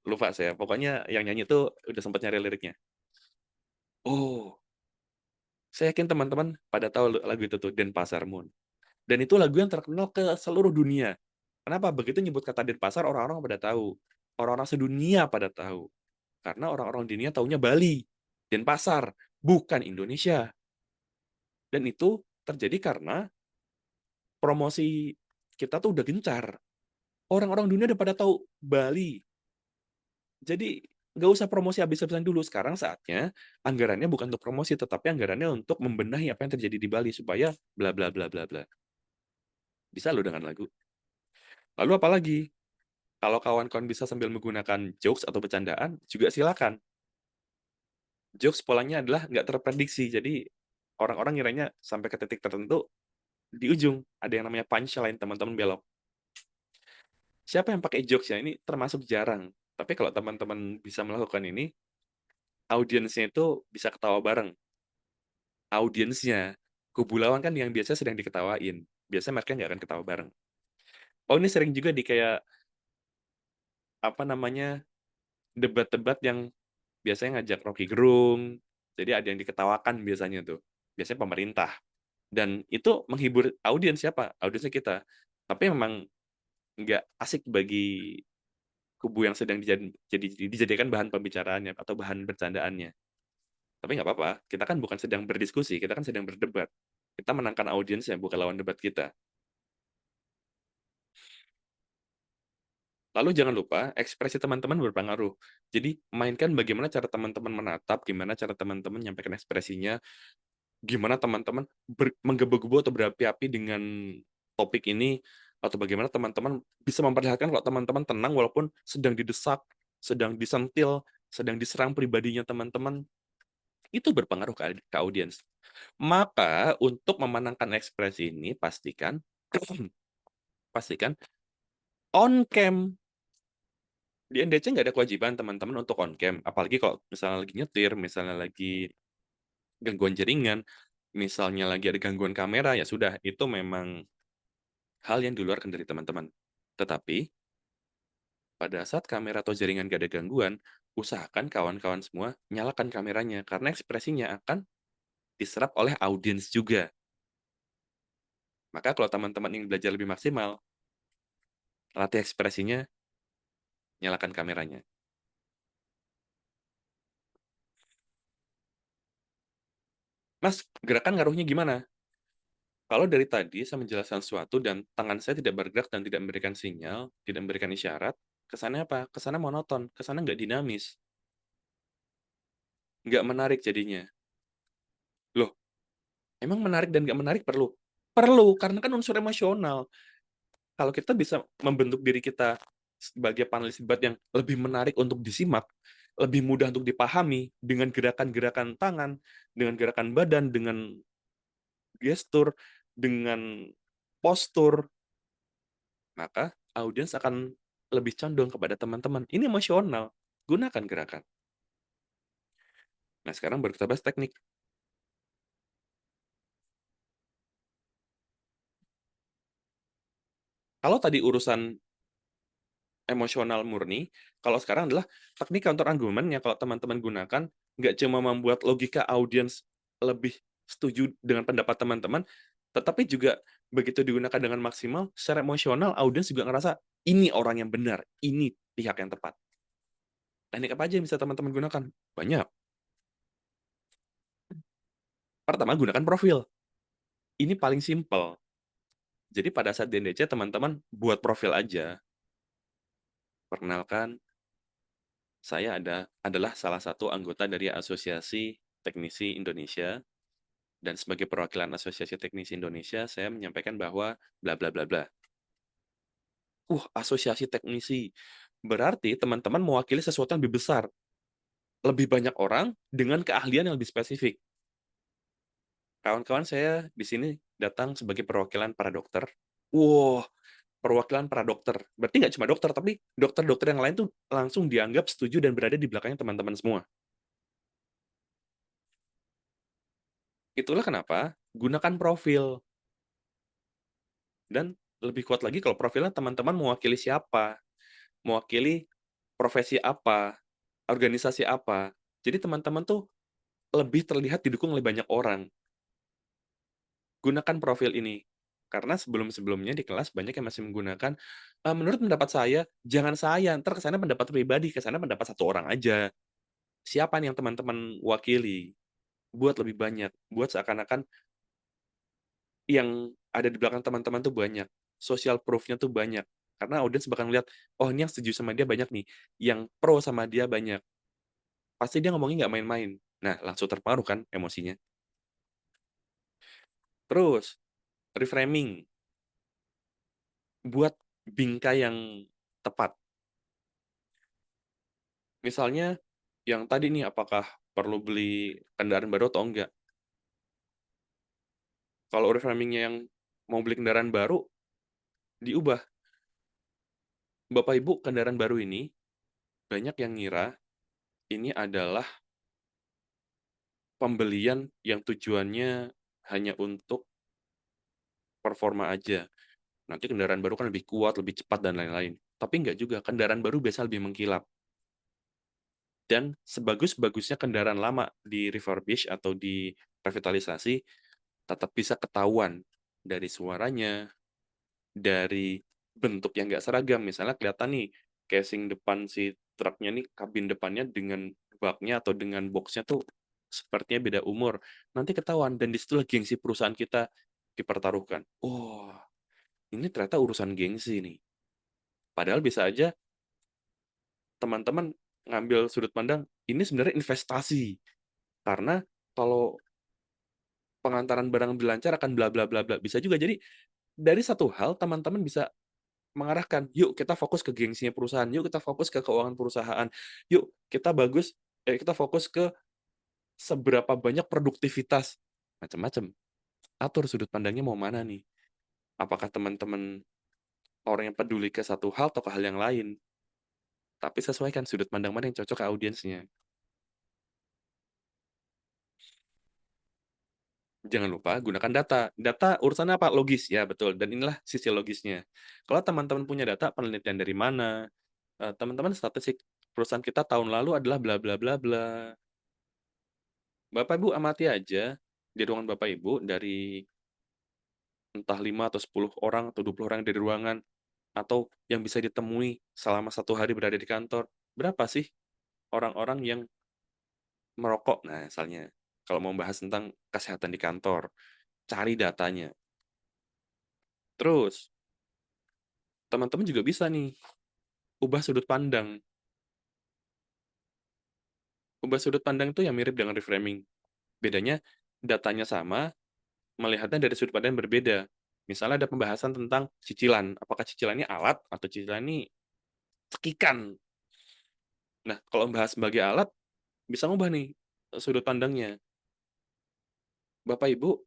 Lupa saya. Pokoknya yang nyanyi tuh udah sempat nyari liriknya. Oh, saya yakin teman-teman pada tahu lagu itu tuh, Denpasar Moon. Dan itu lagu yang terkenal ke seluruh dunia. Kenapa? Begitu nyebut kata Denpasar, orang-orang pada tahu. Orang-orang sedunia pada tahu. Karena orang-orang dunia taunya Bali, Denpasar, bukan Indonesia. Dan itu terjadi karena promosi kita tuh udah gencar. Orang-orang dunia udah pada tahu Bali. Jadi nggak usah promosi habis-habisan dulu. Sekarang saatnya anggarannya bukan untuk promosi, tetapi anggarannya untuk membenahi apa yang terjadi di Bali supaya bla bla bla bla bla. Bisa lo dengan lagu. Lalu apalagi? Kalau kawan-kawan bisa sambil menggunakan jokes atau bercandaan, juga silakan. Jokes polanya adalah nggak terprediksi, jadi orang-orang ngiranya sampai ke titik tertentu, di ujung ada yang namanya punchline, teman-teman belok. Siapa yang pakai jokes ya? Ini termasuk jarang. Tapi kalau teman-teman bisa melakukan ini, audiensnya itu bisa ketawa bareng. Audiensnya. Kubu lawan kan yang biasa sedang diketawain. Biasanya mereka nggak akan ketawa bareng. Oh, ini sering juga di kayak, apa namanya, debat-debat yang biasanya ngajak Rocky Gerung, jadi ada yang diketawakan biasanya tuh. Biasanya pemerintah. Dan itu menghibur audiens siapa? Audiensnya kita. Tapi memang nggak asik bagi kubu yang sedang dijadikan bahan pembicaraannya atau bahan bercandaannya. Tapi nggak apa-apa, kita kan bukan sedang berdiskusi, kita kan sedang berdebat. Kita menangkan audiensnya, bukan lawan debat kita. Lalu jangan lupa, ekspresi teman-teman berpengaruh. Jadi, mainkan bagaimana cara teman-teman menatap, gimana cara teman-teman menyampaikan ekspresinya, gimana teman-teman menggebu-gebu atau berapi-api dengan topik ini, atau bagaimana teman-teman bisa memperlihatkan kalau teman-teman tenang walaupun sedang didesak, sedang disentil, sedang diserang pribadinya teman-teman, itu berpengaruh ke audiens. Maka untuk memenangkan ekspresi ini pastikan pastikan on cam. Di NDC nggak ada kewajiban teman-teman untuk on cam, apalagi kalau misalnya lagi nyetir, misalnya lagi gangguan jaringan, misalnya lagi ada gangguan kamera, ya sudah, itu memang hal yang di luar kendali teman-teman. Tetapi, pada saat kamera atau jaringan nggak ada gangguan, usahakan kawan-kawan semua nyalakan kameranya, karena ekspresinya akan diserap oleh audiens juga. Maka kalau teman-teman ingin belajar lebih maksimal, latih ekspresinya, nyalakan kameranya. Mas, gerakan ngaruhnya gimana? Kalau dari tadi saya menjelaskan sesuatu dan tangan saya tidak bergerak dan tidak memberikan sinyal, tidak memberikan isyarat, kesannya apa? Kesannya monoton, kesannya nggak dinamis, nggak menarik jadinya. Loh, emang menarik dan nggak menarik perlu? Perlu, karena kan unsur emosional. Kalau kita bisa membentuk diri kita sebagai panelis debat yang lebih menarik untuk disimak, lebih mudah untuk dipahami dengan gerakan-gerakan tangan, dengan gerakan badan, dengan gestur, dengan postur, maka audiens akan lebih condong kepada teman-teman. Ini emosional, gunakan gerakan. Nah, sekarang baru kita bahas teknik. Kalau tadi urusan emosional murni, kalau sekarang adalah teknik counter argument yang kalau teman-teman gunakan, nggak cuma membuat logika audiens lebih setuju dengan pendapat teman-teman, tetapi juga begitu digunakan dengan maksimal, secara emosional audiens juga ngerasa, ini orang yang benar, ini pihak yang tepat. Teknik apa aja yang bisa teman-teman gunakan? Banyak. Pertama, gunakan profil. Ini paling simpel. Jadi pada saat di NDC, teman-teman buat profil aja. Perkenalkan, saya adalah salah satu anggota dari Asosiasi Teknisi Indonesia, dan sebagai perwakilan Asosiasi Teknisi Indonesia, saya menyampaikan bahwa bla bla bla bla. Asosiasi teknisi. Berarti teman-teman mewakili sesuatu yang lebih besar. Lebih banyak orang dengan keahlian yang lebih spesifik. Kawan-kawan saya di sini datang sebagai perwakilan para dokter. Wah, perwakilan para dokter. Berarti nggak cuma dokter, tapi dokter-dokter yang lain tuh langsung dianggap setuju dan berada di belakangnya teman-teman semua. Itulah kenapa gunakan profil. Dan lebih kuat lagi kalau profilnya teman-teman mewakili siapa, mewakili profesi apa, organisasi apa. Jadi teman-teman tuh lebih terlihat didukung oleh banyak orang. Gunakan profil ini. Karena sebelum-sebelumnya di kelas banyak yang masih menggunakan, menurut pendapat saya, jangan saya, entar ke sana pendapat pribadi, ke sana pendapat satu orang aja. Siapa nih yang teman-teman wakili? Buat lebih banyak, buat seakan-akan yang ada di belakang teman-teman tuh banyak, social proof-nya tuh banyak. Karena audiens bakal ngeliat, oh ini yang setuju sama dia banyak nih, yang pro sama dia banyak. Pasti dia ngomongnya nggak main-main. Nah, langsung terpengaruh kan emosinya. Terus, reframing. Buat bingkai yang tepat. Misalnya, yang tadi nih, apakah perlu beli kendaraan baru atau enggak? Kalau reframing-nya yang mau beli kendaraan baru, diubah. Bapak Ibu, kendaraan baru ini, banyak yang ngira ini adalah pembelian yang tujuannya hanya untuk performa aja. Nanti kendaraan baru kan lebih kuat, lebih cepat, dan lain-lain. Tapi enggak juga, kendaraan baru biasa lebih mengkilap. Dan sebagus-bagusnya kendaraan lama di refurbish atau di revitalisasi, tetap bisa ketahuan dari suaranya, dari bentuk yang nggak seragam. Misalnya kelihatan nih, casing depan si truknya nih, kabin depannya dengan baknya atau dengan boxnya tuh sepertinya beda umur. Nanti ketahuan, dan disitulah gengsi perusahaan kita dipertaruhkan. Oh, ini ternyata urusan gengsi nih. Padahal bisa aja teman-teman ngambil sudut pandang, ini sebenarnya investasi. Karena kalau pengantaran barang lebih lancar akan bla bla bla bla. Bisa juga. Jadi dari satu hal teman-teman bisa mengarahkan, yuk kita fokus ke gengsinya perusahaan, yuk kita fokus ke keuangan perusahaan, yuk kita fokus ke seberapa banyak produktivitas, macam-macam. Atur sudut pandangnya mau mana nih? Apakah teman-teman orang yang peduli ke satu hal atau ke hal yang lain? Tapi sesuaikan sudut pandang mana yang cocok ke audiensnya. Jangan lupa gunakan data. Data urusannya apa? Logis, ya betul. Dan inilah sisi logisnya. Kalau teman-teman punya data, penelitian dari mana, teman-teman statistik perusahaan kita tahun lalu adalah bla bla bla bla. Bapak Ibu amati aja di ruangan Bapak Ibu dari entah 5 atau 10 orang atau 20 orang dari ruangan atau yang bisa ditemui selama satu hari berada di kantor. Berapa sih orang-orang yang merokok? Nah, misalnya kalau mau bahas tentang kesehatan di kantor, cari datanya. Terus, teman-teman juga bisa nih ubah sudut pandang. Ubah sudut pandang itu yang mirip dengan reframing. Bedanya, datanya sama, melihatnya dari sudut pandang yang berbeda. Misalnya ada pembahasan tentang cicilan. Apakah cicilan ini alat atau cicilan ini cekikan? Nah, kalau membahas sebagai alat, bisa ngubah nih sudut pandangnya. Bapak Ibu,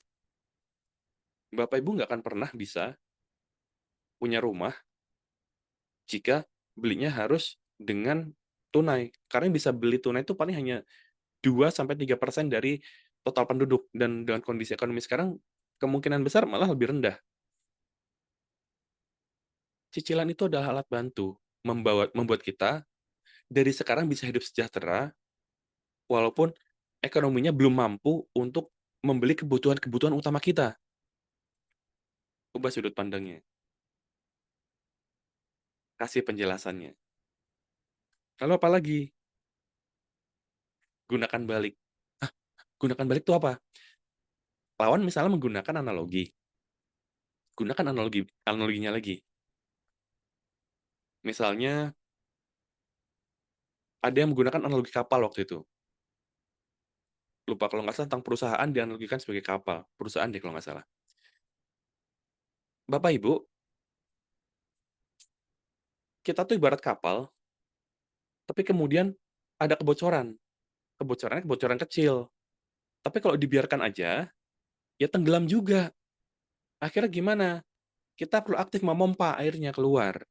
Bapak Ibu nggak akan pernah bisa punya rumah jika belinya harus dengan tunai. Karena yang bisa beli tunai itu paling hanya 2-3% dari total penduduk. Dan dengan kondisi ekonomi sekarang, kemungkinan besar malah lebih rendah. Cicilan itu adalah alat bantu membuat kita dari sekarang bisa hidup sejahtera, walaupun ekonominya belum mampu untuk membeli kebutuhan-kebutuhan utama kita. Ubah sudut pandangnya, kasih penjelasannya. Lalu apa lagi? Gunakan balik. Ah, gunakan balik itu apa? Lawan misalnya menggunakan analogi. Gunakan analoginya lagi. Misalnya, ada yang menggunakan analogi kapal waktu itu. Lupa kalau nggak salah tentang perusahaan dianalogikan sebagai kapal. Perusahaan deh kalau nggak salah. Bapak Ibu, kita tuh ibarat kapal, tapi kemudian ada kebocoran. Kebocorannya kebocoran kecil. Tapi kalau dibiarkan aja, ya tenggelam juga. Akhirnya gimana? Kita perlu aktif memompa airnya keluar.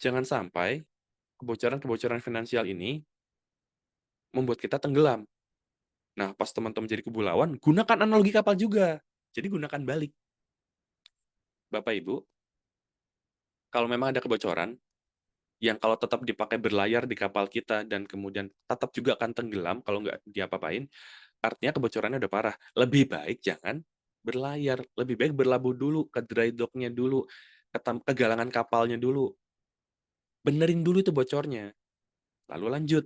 Jangan sampai kebocoran-kebocoran finansial ini membuat kita tenggelam. Nah, pas teman-teman jadi kubu lawan, gunakan analogi kapal juga. Jadi gunakan balik. Bapak Ibu, kalau memang ada kebocoran, yang kalau tetap dipakai berlayar di kapal kita dan kemudian tetap juga akan tenggelam kalau nggak diapa-apain, artinya kebocorannya udah parah. Lebih baik jangan berlayar, lebih baik berlabuh dulu ke dry dock-nya dulu, ke galangan kapalnya dulu. Benerin dulu itu bocornya, lalu lanjut.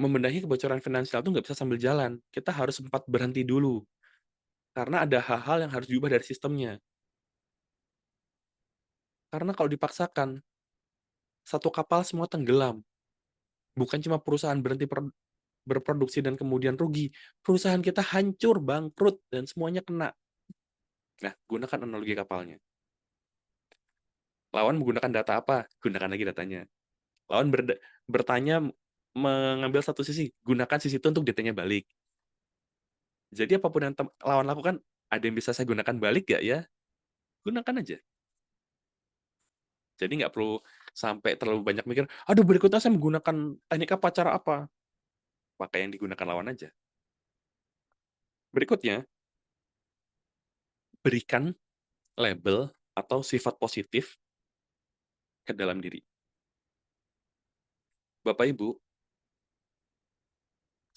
Membenahi kebocoran finansial itu nggak bisa sambil jalan. Kita harus sempat berhenti dulu, karena ada hal-hal yang harus diubah dari sistemnya. Karena kalau dipaksakan, satu kapal semua tenggelam. Bukan cuma perusahaan berhenti berproduksi dan kemudian rugi. Perusahaan kita hancur, bangkrut, dan semuanya kena. Nah, gunakan analogi kapalnya. Lawan menggunakan data apa? Gunakan lagi datanya. Lawan bertanya mengambil satu sisi, gunakan sisi itu untuk datanya balik. Jadi apapun yang lawan lakukan, ada yang bisa saya gunakan balik nggak ya? Gunakan aja. Jadi nggak perlu sampai terlalu banyak mikir, aduh berikutnya saya menggunakan teknik apa, cara apa. Pakai yang digunakan lawan aja. Berikutnya, berikan label atau sifat positif ke dalam diri. Bapak Ibu,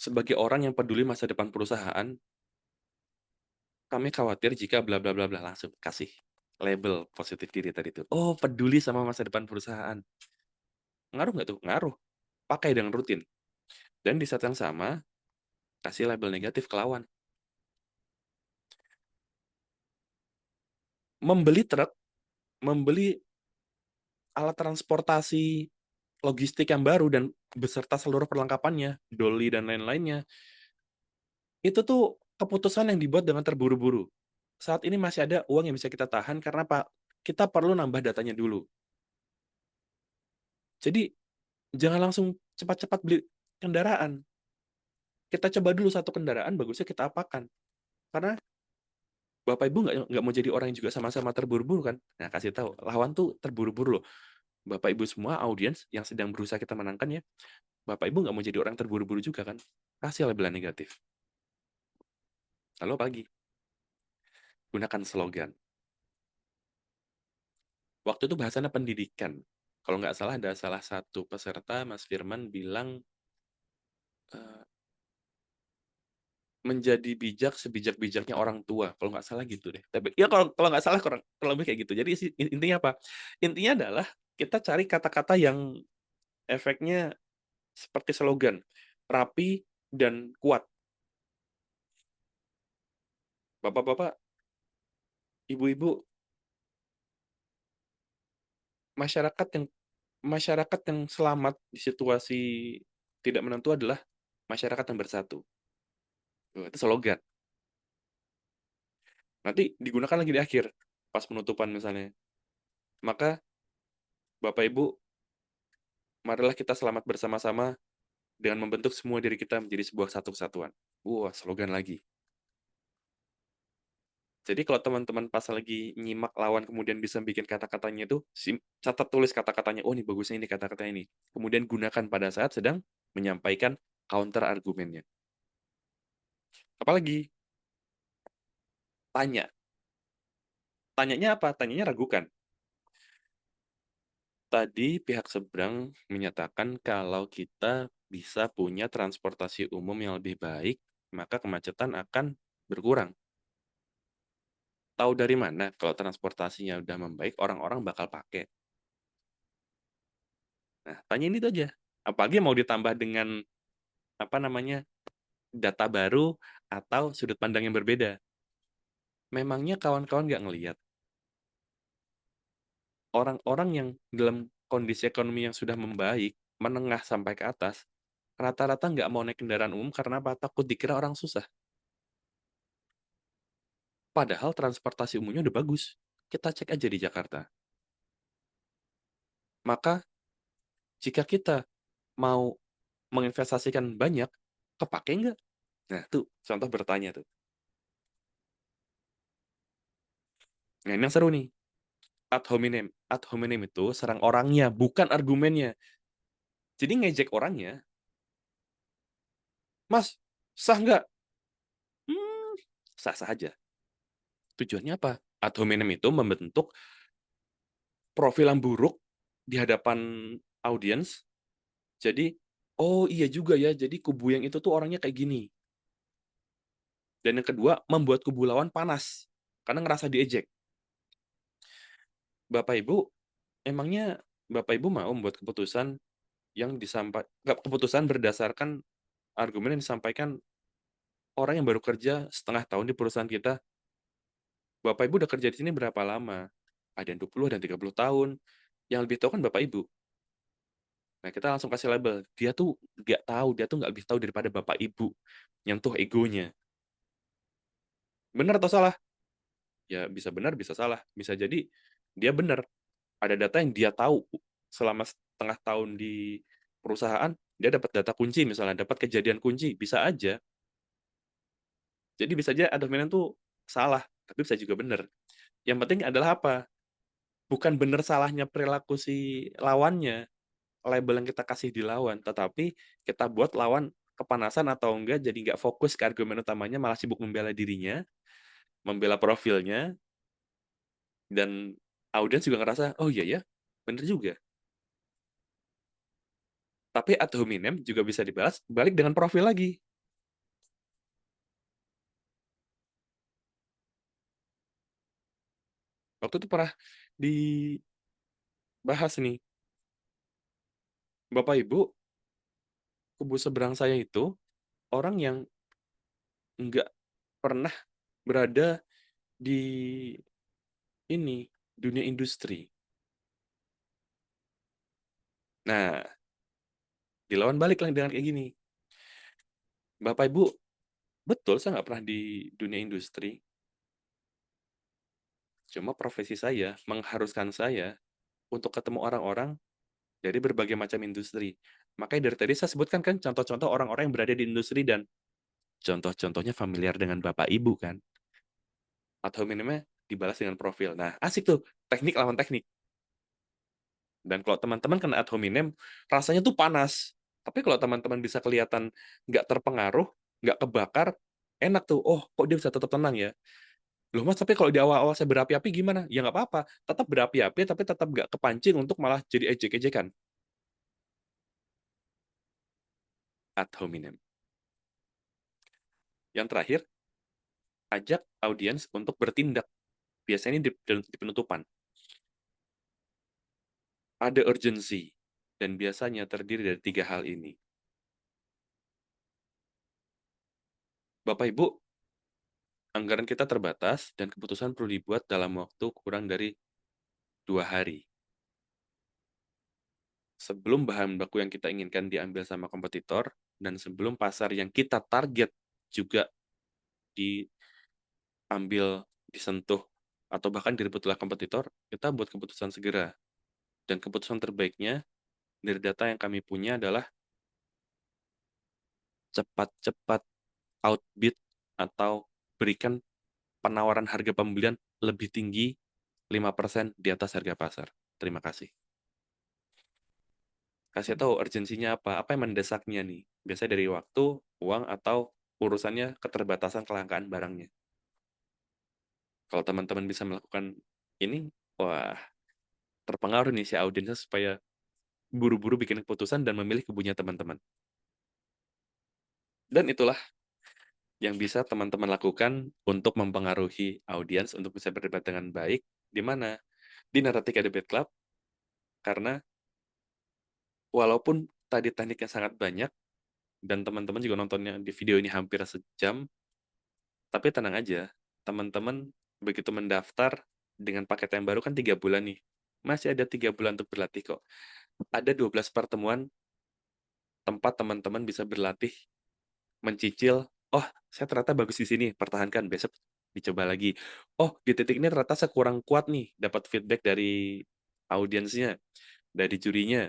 sebagai orang yang peduli masa depan perusahaan, kami khawatir jika bla bla bla bla langsung kasih label positif diri tadi itu. Oh, peduli sama masa depan perusahaan. Ngaruh nggak tuh? Ngaruh. Pakai dengan rutin. Dan di saat yang sama, kasih label negatif ke lawan. Membeli truk, membeli alat transportasi logistik yang baru dan beserta seluruh perlengkapannya, dolly dan lain-lainnya, itu tuh keputusan yang dibuat dengan terburu-buru. Saat ini masih ada uang yang bisa kita tahan karena Pak, kita perlu nambah datanya dulu. Jadi jangan langsung cepat-cepat beli kendaraan. Kita coba dulu satu kendaraan, bagusnya kita apakan. Karena Bapak Ibu nggak mau jadi orang yang juga sama-sama terburu-buru kan? Nah, kasih tahu, lawan tuh terburu-buru loh. Bapak Ibu semua audiens yang sedang berusaha kita menangkan ya, Bapak Ibu nggak mau jadi orang terburu-buru juga kan? Kasih label negatif. Lalu apa lagi? Gunakan slogan. Waktu itu bahasannya pendidikan. Kalau nggak salah ada salah satu peserta, Mas Firman, bilang, eh, menjadi bijak sebijak-bijaknya orang tua. Kalau nggak salah gitu deh. Tapi ya kalau nggak salah kurang lebih kayak gitu. Jadi intinya apa? Intinya adalah kita cari kata-kata yang efeknya seperti slogan, rapi dan kuat. Bapak-bapak, ibu-ibu, masyarakat yang masyarakat yang selamat di situasi tidak menentu adalah masyarakat yang bersatu. Itu slogan. Nanti digunakan lagi di akhir, pas penutupan misalnya. Maka, Bapak Ibu, marilah kita selamat bersama-sama dengan membentuk semua diri kita menjadi sebuah satu kesatuan. Wah, slogan lagi. Jadi kalau teman-teman pas lagi nyimak lawan kemudian bisa bikin kata-katanya itu, catat tulis kata-katanya, oh ini bagusnya ini kata-kata ini. Kemudian gunakan pada saat sedang menyampaikan counter argumennya. Apalagi, tanya. Tanyanya apa? Tanyanya ragukan. Tadi pihak seberang menyatakan kalau kita bisa punya transportasi umum yang lebih baik, maka kemacetan akan berkurang. Tahu dari mana kalau transportasinya udah membaik, orang-orang bakal pakai? Nah, tanya ini aja. Apalagi mau ditambah dengan apa namanya data baru atau sudut pandang yang berbeda. Memangnya kawan-kawan nggak ngelihat orang-orang yang dalam kondisi ekonomi yang sudah membaik, menengah sampai ke atas, rata-rata nggak mau naik kendaraan umum karena apa? Takut dikira orang susah. Padahal transportasi umumnya udah bagus. Kita cek aja di Jakarta. Maka jika kita mau menginvestasikan banyak, kepake nggak? Nah, tuh contoh bertanya tuh. Nah, ini yang seru nih. Ad hominem. Ad hominem itu serang orangnya, bukan argumennya. Jadi ngejek orangnya, Mas, sah nggak? Hmm, sah-sah aja. Tujuannya apa? Ad hominem itu membentuk profil yang buruk di hadapan audiens. Jadi, oh iya juga ya, jadi kubu yang itu tuh orangnya kayak gini. Dan yang kedua, membuat kubu lawan panas karena ngerasa diejek. Bapak Ibu, emangnya Bapak Ibu mau membuat keputusan yang disampaikan, keputusan berdasarkan argumen yang disampaikan orang yang baru kerja setengah tahun di perusahaan kita? Bapak Ibu udah kerja di sini berapa lama? Ada yang 20, ada yang 30 tahun. Yang lebih tahu kan Bapak Ibu. Nah, kita langsung kasih label. Dia tuh nggak tahu, dia tuh nggak lebih tahu daripada Bapak Ibu. Nyentuh egonya. Benar atau salah? Ya, bisa benar, bisa salah. Bisa jadi dia benar. Ada data yang dia tahu selama setengah tahun di perusahaan, dia dapat data kunci misalnya, dapat kejadian kunci. Bisa aja. Jadi bisa aja ada dominan tuh salah, tapi bisa juga benar. Yang penting adalah apa? Bukan benar salahnya perilaku si lawannya, label yang kita kasih di lawan, tetapi kita buat lawan kepanasan atau enggak, jadi nggak fokus ke argumen utamanya, malah sibuk membela dirinya, membela profilnya, dan audiens juga ngerasa, oh iya ya, bener juga. Tapi ad hominem juga bisa dibalas balik dengan profil lagi. Waktu itu pernah dibahas nih, Bapak Ibu, kubu seberang saya itu orang yang nggak pernah berada di ini, dunia industri. Nah, dilawan balik lah dengan kayak gini. Bapak Ibu, betul saya nggak pernah di dunia industri. Cuma profesi saya mengharuskan saya untuk ketemu orang-orang dari berbagai macam industri. Makanya dari tadi saya sebutkan kan contoh-contoh orang-orang yang berada di industri dan contoh-contohnya familiar dengan Bapak Ibu kan. Atau minimalnya dibalas dengan profil. Nah, asik tuh. Teknik lawan teknik. Dan kalau teman-teman kena ad hominem, rasanya tuh panas. Tapi kalau teman-teman bisa kelihatan nggak terpengaruh, nggak kebakar, enak tuh. Oh, kok dia bisa tetap tenang ya? Loh mas, tapi kalau di awal-awal saya berapi-api gimana? Ya nggak apa-apa. Tetap berapi-api, tapi tetap nggak kepancing untuk malah jadi ejek-ejekan. Ad hominem. Yang terakhir, ajak audiens untuk bertindak. Biasanya di penutupan. Ada urgensi. Dan biasanya terdiri dari 3 hal ini. Bapak Ibu, anggaran kita terbatas dan keputusan perlu dibuat dalam waktu kurang dari 2 hari. Sebelum bahan baku yang kita inginkan diambil sama kompetitor, dan sebelum pasar yang kita target juga diambil, disentuh, atau bahkan direbut oleh kompetitor, kita buat keputusan segera. Dan keputusan terbaiknya dari data yang kami punya adalah cepat-cepat outbid atau berikan penawaran harga pembelian lebih tinggi 5% di atas harga pasar. Terima kasih. Kasih tahu urgensinya apa, apa yang mendesaknya nih. Biasanya dari waktu, uang, atau urusannya keterbatasan kelangkaan barangnya. Kalau teman-teman bisa melakukan ini, wah, terpengaruh nih si audiensnya supaya buru-buru bikin keputusan dan memilih kubunya teman-teman. Dan itulah yang bisa teman-teman lakukan untuk mempengaruhi audiens untuk bisa berdebat dengan baik. Di mana? Di Naratika Debate Club, karena walaupun tadi tekniknya sangat banyak, dan teman-teman juga nontonnya di video ini hampir sejam, tapi tenang aja, teman-teman begitu mendaftar dengan paket yang baru kan 3 bulan nih. Masih ada 3 bulan untuk berlatih kok. Ada 12 pertemuan tempat teman-teman bisa berlatih, mencicil, oh saya ternyata bagus di sini, pertahankan, besok dicoba lagi. Oh di titik ini ternyata saya kurang kuat nih, dapat feedback dari audiensnya, dari jurinya.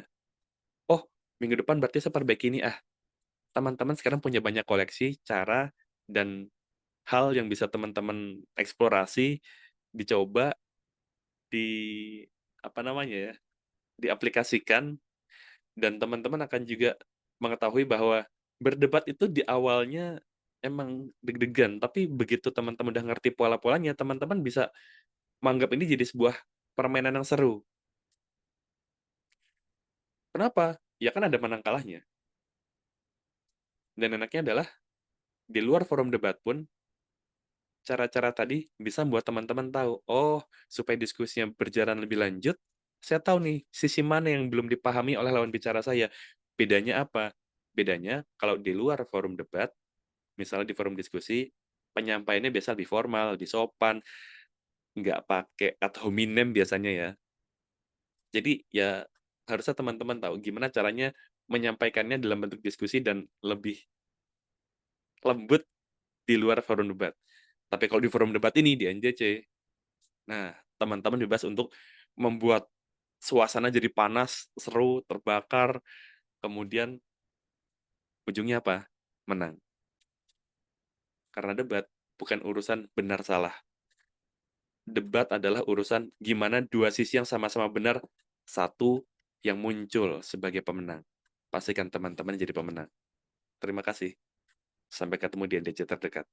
Oh minggu depan berarti saya perbaiki ini ah. teman-teman sekarang punya banyak koleksi, cara, dan hal yang bisa teman-teman eksplorasi, dicoba, di apa namanya ya, diaplikasikan, dan teman-teman akan juga mengetahui bahwa berdebat itu di awalnya emang deg-degan, tapi begitu teman-teman udah ngerti pola-polanya, teman-teman bisa menganggap ini jadi sebuah permainan yang seru. Kenapa? Ya kan ada menang kalahnya. Dan enaknya adalah di luar forum debat pun, cara-cara tadi bisa membuat teman-teman tahu, oh, supaya diskusinya berjalan lebih lanjut, saya tahu nih sisi mana yang belum dipahami oleh lawan bicara saya. Bedanya apa? Bedanya kalau di luar forum debat, misalnya di forum diskusi, penyampaiannya biasa lebih formal, lebih sopan, nggak pakai ad hominem biasanya ya. Jadi ya harusnya teman-teman tahu gimana caranya menyampaikannya dalam bentuk diskusi dan lebih lembut di luar forum debat. Tapi kalau di forum debat ini, di NJC, nah, teman-teman bebas untuk membuat suasana jadi panas, seru, terbakar, kemudian ujungnya apa? Menang. Karena debat bukan urusan benar salah. Debat adalah urusan gimana dua sisi yang sama-sama benar, satu yang muncul sebagai pemenang. Pastikan teman-teman jadi pemenang. Terima kasih. Sampai ketemu di NDC terdekat.